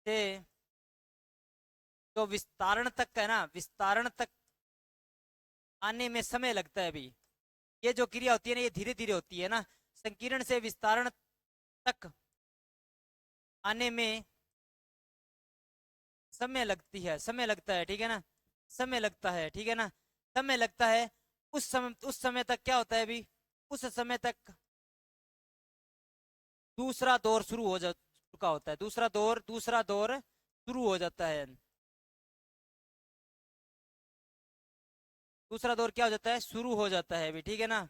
से जो विस्तारण तक है ना, विस्तारण तक आने में समय लगता है अभी। ये जो क्रिया होती है ना, ये धीरे धीरे होती है ना, संकीर्ण से विस्तारण तक आने में समय लगती है, समय लगता है, ठीक है ना, समय लगता है, ठीक है ना, समय लगता है। उस समय तक क्या होता है अभी, उस समय तक दूसरा दौर शुरू हो जा चुका होता है, दूसरा दौर शुरू हो जाता है। दूसरा दौर क्या हो जाता है, शुरू हो जाता है अभी, ठीक है ना,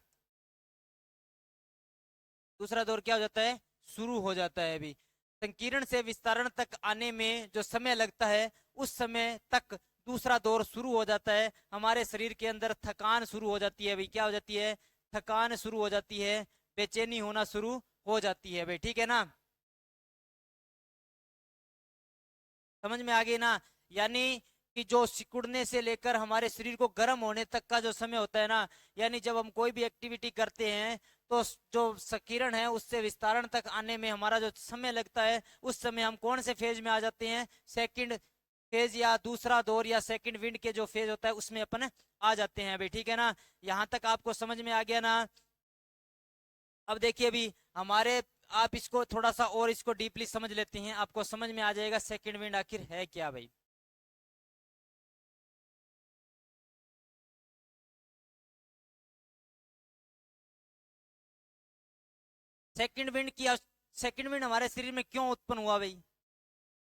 दूसरा दौर क्या हो जाता है, शुरू हो जाता है अभी। संकीर्ण से विस्तारण तक आने में जो समय लगता है, उस समय तक दूसरा दौर शुरू हो जाता है। हमारे शरीर के अंदर थकान शुरू हो जाती है अभी, क्या हो जाती है, थकान शुरू हो जाती है, बेचैनी होना शुरू हो जाती है भाई, ठीक है ना, समझ में आ गई ना। यानी कि जो सिकुड़ने से लेकर हमारे शरीर को गर्म होने तक का जो समय होता है ना, यानी जब हम कोई भी एक्टिविटी करते हैं तो जो संकीर्ण है उससे विस्तारण तक आने में हमारा जो समय लगता है, उस समय हम कौन से फेज में आ जाते हैं, सेकंड फेज या दूसरा दौर या सेकंड विंड के जो फेज होता है उसमें अपन आ जाते हैं अभी, ठीक है ना। यहाँ तक आपको समझ में आ गया ना। अब देखिए अभी हमारे, आप इसको थोड़ा सा और इसको डीपली समझ लेते हैं, आपको समझ में आ जाएगा सेकंड विंड आखिर है क्या भाई। सेकंड विंड की, सेकंड विंड हमारे शरीर में क्यों उत्पन्न हुआ भाई।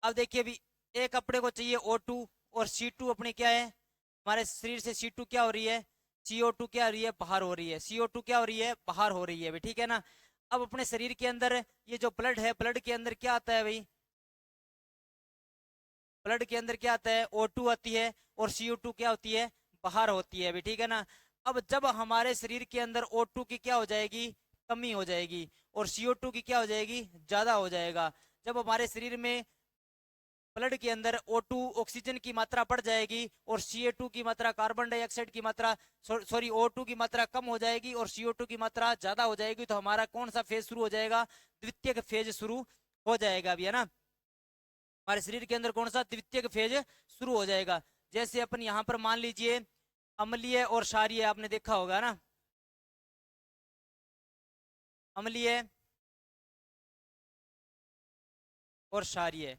अब देखिए अभी, एक अपने को चाहिए O2 और C2 अपने क्या है, हमारे शरीर से C2 क्या हो रही है, CO2 क्या हो रही है, बाहर हो रही है, CO2 क्या हो रही है, बाहर हो रही है भाई, ठीक है ना। अब अपने शरीर के अंदर ये जो ब्लड है, ब्लड के अंदर क्या आता है भाई, ब्लड के अंदर क्या आता है, O2 आती है और CO2 क्या होती है, बाहर होती है अभी, ठीक है ना। अब जब हमारे शरीर के अंदर O2 की क्या हो जाएगी, कमी हो जाएगी, और CO2 की क्या हो जाएगी, ज्यादा हो जाएगा। जब हमारे शरीर में ब्लड के अंदर O2 ऑक्सीजन की मात्रा बढ़ जाएगी और CO2 की मात्रा, कार्बन डाइऑक्साइड की मात्रा, सॉरी O2 की मात्रा कम हो जाएगी और CO2 की मात्रा ज्यादा हो जाएगी, तो हमारा कौन सा फेज शुरू हो जाएगा, द्वितीय फेज शुरू हो जाएगा अभी, है ना। हमारे शरीर के अंदर कौन सा द्वितीयक फेज शुरू हो जाएगा। जैसे अपन यहाँ पर मान लीजिए अम्लीय और क्षारीय, आपने देखा होगा ना, अम्लीय और क्षारीय।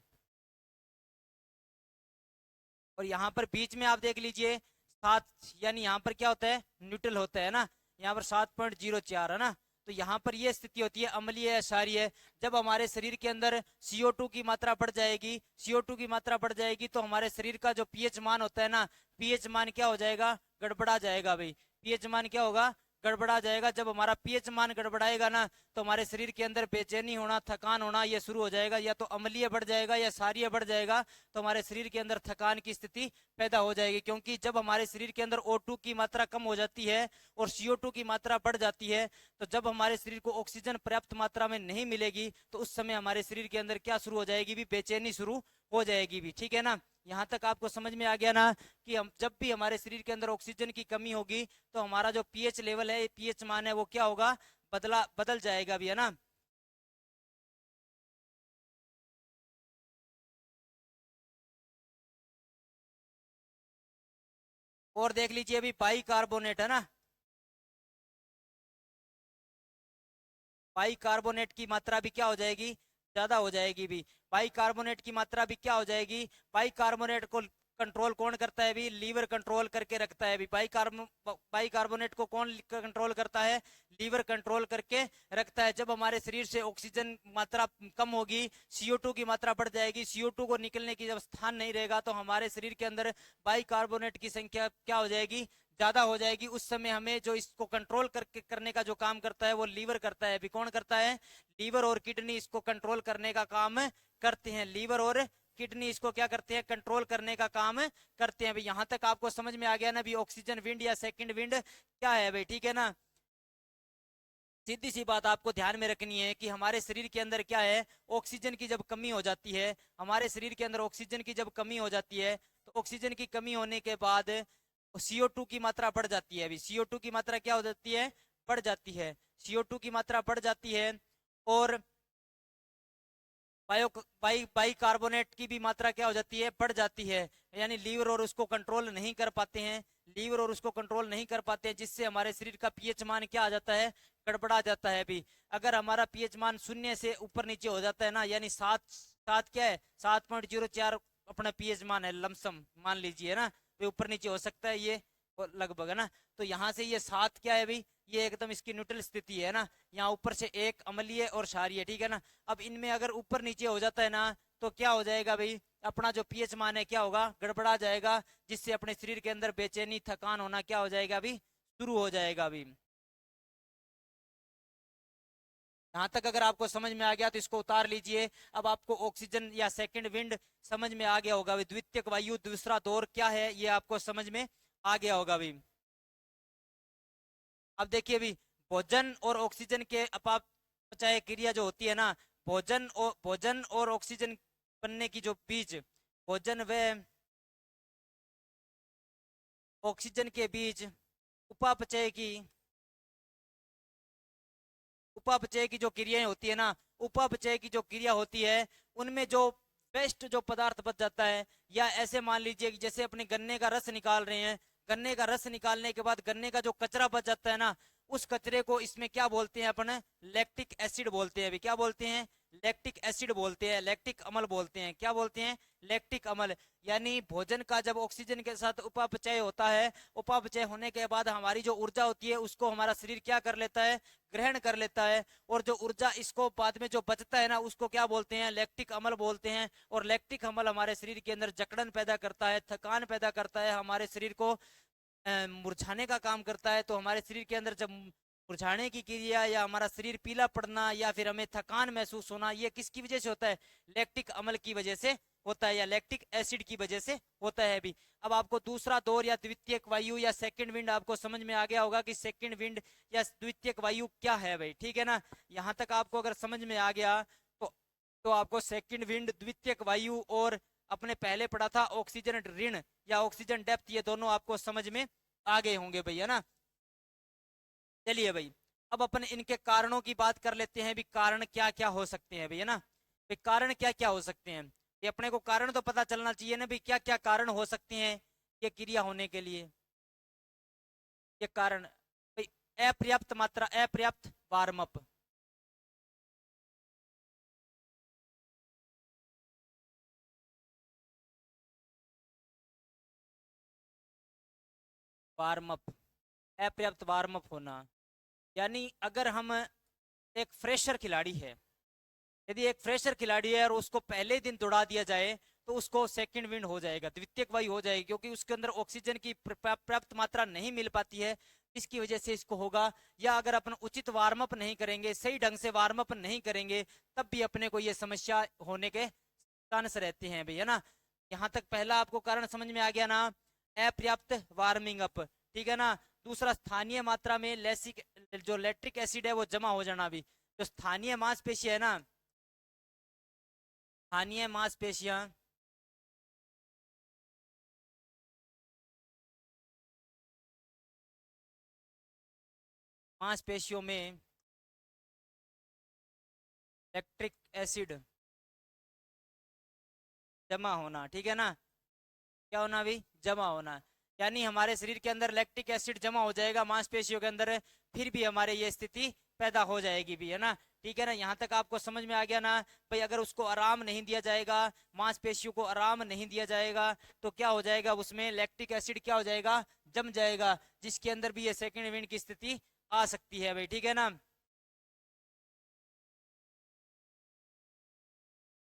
और यहाँ पर बीच में आप देख लीजिए 7, यानी यहाँ पर क्या होता है, न्यूट्रल होता है ना, यहाँ पर 7.04 है ना। तो यहाँ पर ये स्थिति होती है अम्लीय या क्षारीय। जब हमारे शरीर के अंदर CO2 की मात्रा बढ़ जाएगी, CO2 की मात्रा बढ़ जाएगी तो हमारे शरीर का जो पीएच मान होता है ना, पीएच मान क्या हो जाएगा, गड़बड़ा जाएगा भाई। पीएच मान क्या होगा, गड़बड़ा जाएगा। जब हमारा पीएच मान गड़बड़ाएगा ना तो हमारे शरीर के अंदर बेचैनी होना, थकान होना ये शुरू हो जाएगा। या तो अम्लीय बढ़ जाएगा या क्षारीय बढ़ जाएगा, तो हमारे शरीर के अंदर थकान की स्थिति पैदा हो जाएगी। क्योंकि जब हमारे शरीर के अंदर O2 की मात्रा कम हो जाती है और CO2 की मात्रा बढ़ जाती है, तो जब हमारे शरीर को ऑक्सीजन पर्याप्त मात्रा में नहीं मिलेगी तो उस समय हमारे शरीर के अंदर क्या शुरू हो जाएगी भी, बेचैनी शुरू हो जाएगी भी। ठीक है ना, यहाँ तक आपको समझ में आ गया ना कि हम जब भी हमारे शरीर के अंदर ऑक्सीजन की कमी होगी तो हमारा जो पीएच लेवल है, पीएच मान है, वो क्या होगा, बदल जाएगा भी, है ना। और देख लीजिए अभी बाई कार्बोनेट है ना, बाई कार्बोनेट की मात्रा भी क्या हो जाएगी, ज्यादा हो जाएगी भी। बाई कार्बोनेट की मात्रा भी क्या हो जाएगी, बाई कार्बोनेट को कंट्रोल कौन करता है भी, लीवर कंट्रोल करके रखता है भी। बाई कार्बोनेट को कौन कंट्रोल करता है, लीवर कंट्रोल करके रखता है। जब हमारे शरीर से ऑक्सीजन मात्रा कम होगी, CO2 की मात्रा बढ़ जाएगी, CO2 को निकलने की जब स्थान नहीं रहेगा तो हमारे शरीर के अंदर बाई कार्बोनेट की संख्या क्या हो जाएगी, ज्यादा हो जाएगी। उस समय हमें जो इसको कंट्रोल करके करने का जो काम करता है वो लीवर करता है। अभी कौन करता है, लीवर और किडनी इसको कंट्रोल करने का काम करते हैं। लीवर और किडनी इसको क्या करते हैं, कंट्रोल करने का काम करते हैं। भाई यहाँ तक आपको समझ में आ गया ना भी, ऑक्सीजन विंड या सेकंड विंड क्या है भाई। ठीक है ना, सीधी सी बात आपको ध्यान में रखनी है कि हमारे शरीर के अंदर क्या है, ऑक्सीजन की जब कमी हो जाती है, हमारे शरीर के अंदर ऑक्सीजन की जब कमी हो जाती है तो ऑक्सीजन की कमी होने के बाद CO2 की मात्रा बढ़ जाती है। अभी CO2 की मात्रा क्या हो जाती है, बढ़ जाती है। CO2 की मात्रा बढ़ जाती है और बायो बाई बाई कार्बोनेट की भी मात्रा क्या हो जाती है, बढ़ जाती है। यानी लीवर और उसको कंट्रोल नहीं कर पाते हैं, लीवर और उसको कंट्रोल नहीं कर पाते हैं, जिससे हमारे शरीर का पीएच मान क्या आ जाता है, गड़बड़ा जाता है भी। अगर हमारा पीएच मान 0 से ऊपर नीचे हो जाता है ना, यानी 7 क्या है, 7.04 अपना पीएच मान है, लमसम मान लीजिए ना, तो ऊपर नीचे हो सकता है ये लगभग, है ना। तो यहाँ से ये 7 क्या है भाई, ये एकदम इसकी न्यूट्रल स्थिति है ना। यहाँ ऊपर से एक अम्लीय और क्षारीय, ठीक है ना। अब इनमें अगर ऊपर नीचे हो जाता है ना तो क्या हो जाएगा भाई, अपना जो पीएच मान है क्या होगा, गड़बड़ा जाएगा, जिससे अपने शरीर के अंदर बेचैनी, थकान होना क्या हो जाएगा अभी, शुरू हो जाएगा अभी। यहाँ तक अगर आपको समझ में आ गया तो इसको उतार लीजिए। अब आपको ऑक्सीजन या सेकंड विंड समझ में आ गया होगा भाई, द्वितीयक वायु दूसरा दौर क्या है ये आपको समझ में आ गया होगा भाई। अब देखिए अभी भोजन और ऑक्सीजन के अपापचय क्रिया जो होती है ना, भोजन और ऑक्सीजन बनने की जो बीच, भोजन व ऑक्सीजन के बीच उपापचय की उपापचय की जो क्रियाएं होती है ना, उपापचय की जो क्रिया होती है उनमें जो वेस्ट जो पदार्थ बच जाता है, या ऐसे मान लीजिए कि जैसे अपने गन्ने का रस निकाल रहे हैं, गन्ने का रस निकालने के बाद गन्ने का जो कचरा बच जाता है ना, उस कचरे को इसमें क्या बोलते हैं अपन, लैक्टिक एसिड बोलते हैं। अभी क्या बोलते हैं, लैक्टिक एसिड बोलते हैं, लैक्टिक अम्ल बोलते हैं। क्या बोलते हैं, लैक्टिक अम्ल। यानी भोजन का जब ऑक्सीजन के साथ उपापचय होता है, उपापचय होने के बाद हमारी जो ऊर्जा होती है उसको हमारा शरीर क्या कर लेता है, ग्रहण कर लेता है। और जो ऊर्जा इसको बाद में जो बचता है ना उसको क्या बोलते हैं, लैक्टिक अम्ल बोलते हैं। और लैक्टिक अम्ल हमारे शरीर के अंदर जकड़न पैदा करता है, थकान पैदा करता है, हमारे शरीर को मुरझाने का काम करता है। तो हमारे शरीर के अंदर जब मुरझाने की क्रिया या हमारा शरीर पीला पड़ना या फिर हमें थकान महसूस होना, ये किसकी वजह से होता है, लैक्टिक अम्ल की वजह से होता है, या लैक्टिक एसिड की वजह से होता है भी। अब आपको दूसरा दौर या द्वितीयक वायु या सेकंड विंड आपको समझ में आ गया होगा कि सेकंड विंड या द्वितीयक वायु क्या है भाई। ठीक है ना, यहाँ तक आपको अगर समझ में आ गया तो आपको सेकंड विंड, द्वितीयक वायु और अपने पहले पढ़ा था ऑक्सीजन ऋण या ऑक्सीजन डेप्थ, ये दोनों आपको समझ में आ गए होंगे भाई, है ना। चलिए भाई, अब अपन इनके कारणों की बात कर लेते हैं भी, कारण क्या क्या हो सकते हैं भाई, है ना। भाई कारण क्या क्या हो सकते हैं। ये अपने को कारण तो पता चलना चाहिए ना भाई, क्या क्या कारण हो सकते हैं ये क्रिया होने के लिए। ये कारण भाई, अपर्याप्त मात्रा, अपर्याप्त वार्म अप, वार्म अप, अपर्याप्त वार्म अप होना। यानी अगर हम, एक फ्रेशर खिलाड़ी है, यदि एक फ्रेशर खिलाड़ी है और उसको पहले दिन दौड़ा दिया जाए तो उसको सेकंड विंड हो जाएगा, द्वितीयक वायु हो जाएगी, क्योंकि उसके अंदर ऑक्सीजन की पर्याप्त मात्रा नहीं मिल पाती है, इसकी वजह से इसको होगा। या अगर अपन उचित वार्म अप नहीं करेंगे, सही ढंग से वार्म अप नहीं करेंगे, तब भी अपने को ये समस्या होने के चांस रहते हैं भाई, है ना। यहाँ तक पहला आपको कारण समझ में आ गया ना, अपर्याप्त वार्मिंग अप, ठीक है ना। दूसरा, स्थानीय मात्रा में लैसिक, जो लैक्टिक एसिड है वो जमा हो जाना भी। जो स्थानीय मांसपेशी है ना, स्थानीय मांसपेशियां, मांसपेशियों में लैक्टिक एसिड जमा होना, ठीक है ना। क्या होना भी, जमा होना। यानी हमारे शरीर के अंदर लैक्टिक एसिड जमा हो जाएगा मांसपेशियों के अंदर, फिर भी हमारे ये स्थिति पैदा हो जाएगी भी, है ना। ठीक है ना, यहाँ तक आपको समझ में आ गया ना भाई। अगर उसको आराम नहीं दिया जाएगा, मांसपेशियों को आराम नहीं दिया जाएगा, तो क्या हो जाएगा, उसमें लैक्टिक एसिड क्या हो जाएगा, जम जाएगा, जिसके अंदर भी ये सेकेंड विंड की स्थिति आ सकती है भाई, ठीक है ना।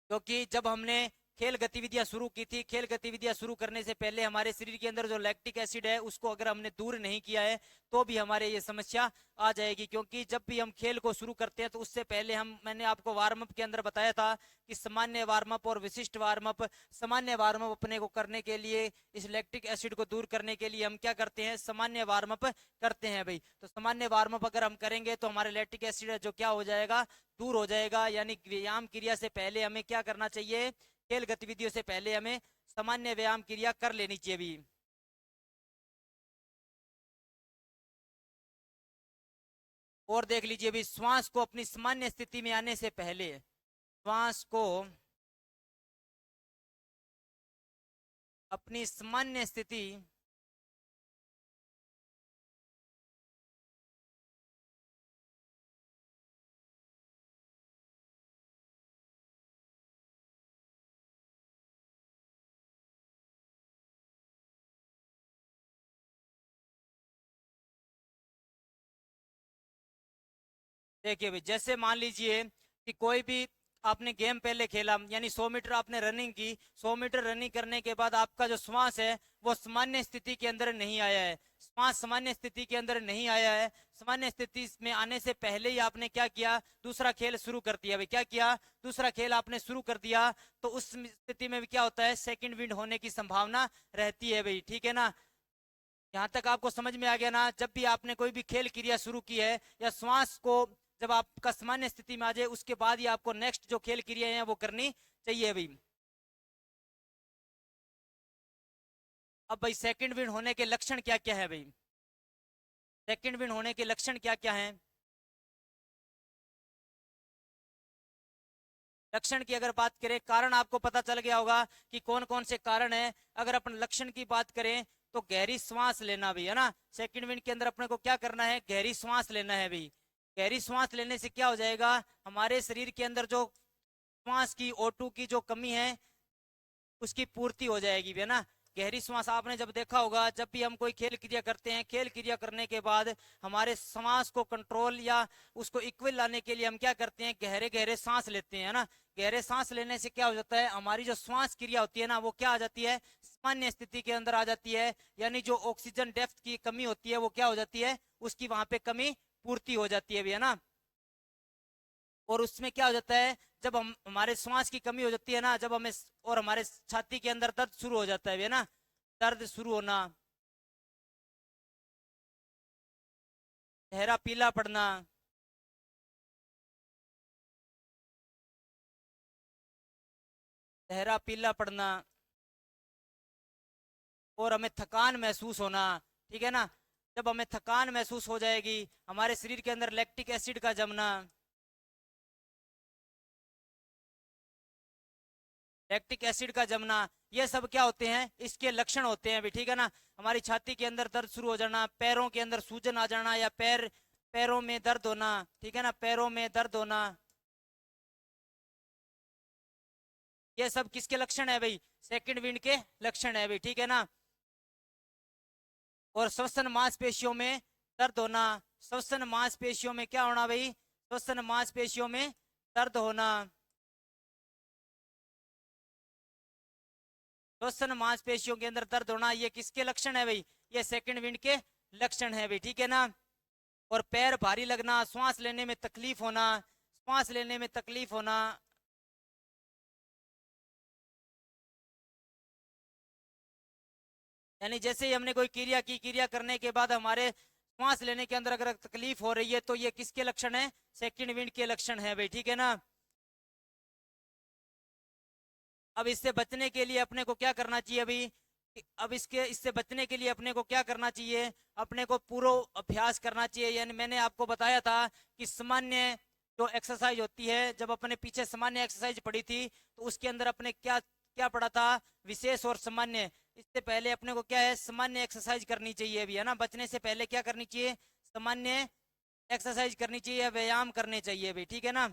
क्योंकि जब हमने खेल गतिविधियां शुरू की थी, खेल गतिविधियां शुरू करने से पहले हमारे शरीर के अंदर जो लैक्टिक एसिड है उसको अगर हमने दूर नहीं किया है, तो भी हमारे ये समस्या आ जाएगी। क्योंकि जब भी हम खेल को शुरू करते हैं तो उससे पहले हम, मैंने आपको वार्म अप के अंदर बताया था कि सामान्य वार्म अप और विशिष्ट वार्म अप। सामान्य वार्म अप अपने को करने के लिए, इस लैक्टिक एसिड को दूर करने के लिए हम क्या करते हैं, सामान्य वार्म अप करते हैं भाई। तो सामान्य वार्म अप अगर हम करेंगे तो हमारे लैक्टिक एसिड जो क्या हो जाएगा, दूर हो जाएगा। यानी व्यायाम क्रिया से पहले हमें क्या करना चाहिए, खेल गतिविधियों से पहले हमें सामान्य व्यायाम क्रिया कर लेनी चाहिए भी। और देख लीजिए भी, श्वास को अपनी सामान्य स्थिति में आने से पहले, श्वास को अपनी सामान्य स्थिति देखिए भाई, जैसे मान लीजिए कि कोई भी आपने गेम पहले खेला, यानी 100 मीटर आपने रनिंग की, 100 मीटर रनिंग करने के बाद आपका जो श्वास है वो सामान्य स्थिति के अंदर नहीं आया है, श्वास सामान्य स्थिति के अंदर नहीं आया है। सामान्य स्थिति में आने से पहले ही आपने क्या किया, दूसरा खेल शुरू कर दिया भाई। क्या किया, दूसरा खेल आपने शुरू कर दिया, तो उस स्थिति में भी क्या होता है, सेकंड विंड होने की संभावना रहती है भाई, ठीक है ना। यहाँ तक आपको समझ में आ गया ना। जब भी आपने कोई भी खेल क्रिया शुरू की है, या श्वास को जब आपका सामान्य स्थिति में आ जाए, उसके बाद ही आपको नेक्स्ट जो खेल क्रिया है वो करनी चाहिए भाई। अब भाई, सेकंड विंड होने के लक्षण क्या क्या है भाई, सेकंड विंड होने के लक्षण क्या क्या हैं। लक्षण की अगर बात करें, कारण आपको पता चल गया होगा कि कौन कौन से कारण है। अगर अपन लक्षण की बात करें तो गहरी सांस लेना भी, है ना। सेकंड विंड के अंदर अपने को क्या करना है, गहरी सांस लेना है भाई। गहरी सांस लेने से क्या हो जाएगा, हमारे शरीर के अंदर जो श्वास की, O2 की जो कमी है उसकी पूर्ति हो जाएगी, है ना। गहरी श्वास आपने जब देखा होगा, जब भी हम कोई खेल क्रिया करते हैं, खेल क्रिया करने के बाद हमारे श्वास को कंट्रोल या उसको इक्वल लाने के लिए हम क्या करते हैं, गहरे गहरे सांस लेते हैं, है ना। गहरे सांस लेने से क्या हो जाता है, हमारी जो श्वास क्रिया होती है ना वो क्या आ जाती है, सामान्य स्थिति के अंदर आ जाती है। यानी जो ऑक्सीजन डेप्थ की कमी होती है वो क्या हो जाती है, उसकी वहां पे कमी पूर्ति हो जाती है भी, है ना। और उसमें क्या हो जाता है, जब हम, हमारे श्वास की कमी हो जाती है ना, जब हमें, और हमारे छाती के अंदर दर्द शुरू हो जाता है ना, दर्द शुरू होना, चेहरा पीला पड़ना, चेहरा पीला पड़ना, और हमें थकान महसूस होना, ठीक है ना। जब हमें थकान महसूस हो जाएगी, हमारे शरीर के अंदर लैक्टिक एसिड का जमना, लैक्टिक एसिड का जमना, ये सब क्या होते हैं, इसके लक्षण होते हैं अभी, ठीक है ना। हमारी छाती के अंदर दर्द शुरू हो जाना, पैरों के अंदर सूजन आ जाना, या पैरों में दर्द होना, ठीक है ना, पैरों में दर्द होना, ये सब किसके लक्षण है भाई, सेकंड विंड के लक्षण है भाई, ठीक है ना। और श्वसन मांसपेशियों में दर्द होना, श्वसन मांसपेशियों में क्या होना भाई, श्वसन मांसपेशियों में दर्द होना, श्वसन मांसपेशियों के अंदर दर्द होना, ये किसके लक्षण है भाई, ये सेकंड विंड के लक्षण है भाई, ठीक है ना। और पैर भारी लगना, श्वास लेने में तकलीफ होना, श्वास लेने में तकलीफ होना, यानी जैसे ही हमने कोई क्रिया की, क्रिया करने के बाद हमारे श्वास लेने के अंदर अगर तकलीफ हो रही है तो ये किसके लक्षण है, सेकंड विंड के लक्षण है भाई, ठीक है ना। अब इससे बचने के लिए अपने को क्या करना चाहिए अभी, अब इससे बचने के लिए अपने को क्या करना चाहिए, अपने को पूरा अभ्यास करना चाहिए। यानी मैंने आपको बताया था कि सामान्य जो एक्सरसाइज होती है, जब अपने पीछे सामान्य एक्सरसाइज पढ़ी थी तो उसके अंदर अपने क्या क्या पढ़ा था, विशेष और सामान्य। इससे पहले अपने को क्या है, सामान्य एक्सरसाइज करनी चाहिए अभी, है ना। बचने से पहले क्या करनी चाहिए, सामान्य एक्सरसाइज करनी चाहिए, व्यायाम करने चाहिए अभी, ठीक है ना।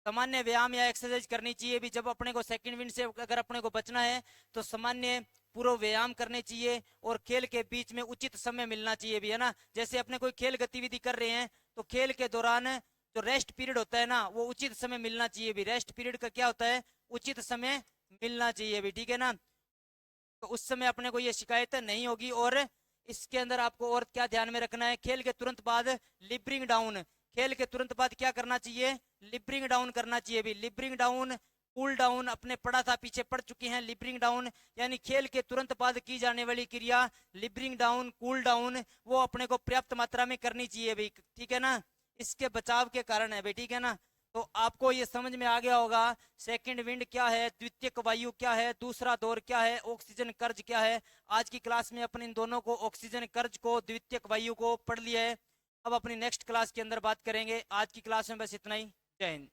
सामान्य व्यायाम या एक्सरसाइज करनी चाहिए भी, जब अपने को सेकंड विंड से अगर अपने को बचना है तो सामान्य पूर्व व्यायाम करने चाहिए, और खेल के बीच में उचित समय मिलना चाहिए भी, है ना। जैसे अपने कोई खेल गतिविधि कर रहे हैं तो खेल के दौरान जो रेस्ट पीरियड होता है ना, वो उचित समय मिलना चाहिए भी। रेस्ट पीरियड का क्या होता है, उचित समय मिलना चाहिए भी, ठीक है ना। तो उस समय अपने को ये शिकायत नहीं होगी। और इसके अंदर आपको और क्या ध्यान में रखना है, खेल के तुरंत बाद लिबरिंग डाउन, खेल के तुरंत बाद क्या करना चाहिए, लिबरिंग डाउन करना चाहिए भी। लिबरिंग डाउन, कूल डाउन अपने पढ़ा था, पीछे पढ़ चुके हैं। लिबरिंग डाउन यानी खेल के तुरंत बाद की जाने वाली क्रिया लिबरिंग डाउन, कूल डाउन, वो अपने को पर्याप्त मात्रा में करनी चाहिए भाई, ठीक है ना। इसके बचाव के कारण है भाई, ठीक है ना। तो आपको ये समझ में आ गया होगा सेकंड विंड क्या है, द्वितीयक वायु क्या है, दूसरा दौर क्या है, ऑक्सीजन कर्ज क्या है। आज की क्लास में अपन इन दोनों को, ऑक्सीजन कर्ज को, द्वितीयक वायु को पढ़ लिया है। अब अपनी नेक्स्ट क्लास के अंदर बात करेंगे। आज की क्लास में बस इतना ही। जय हिंद।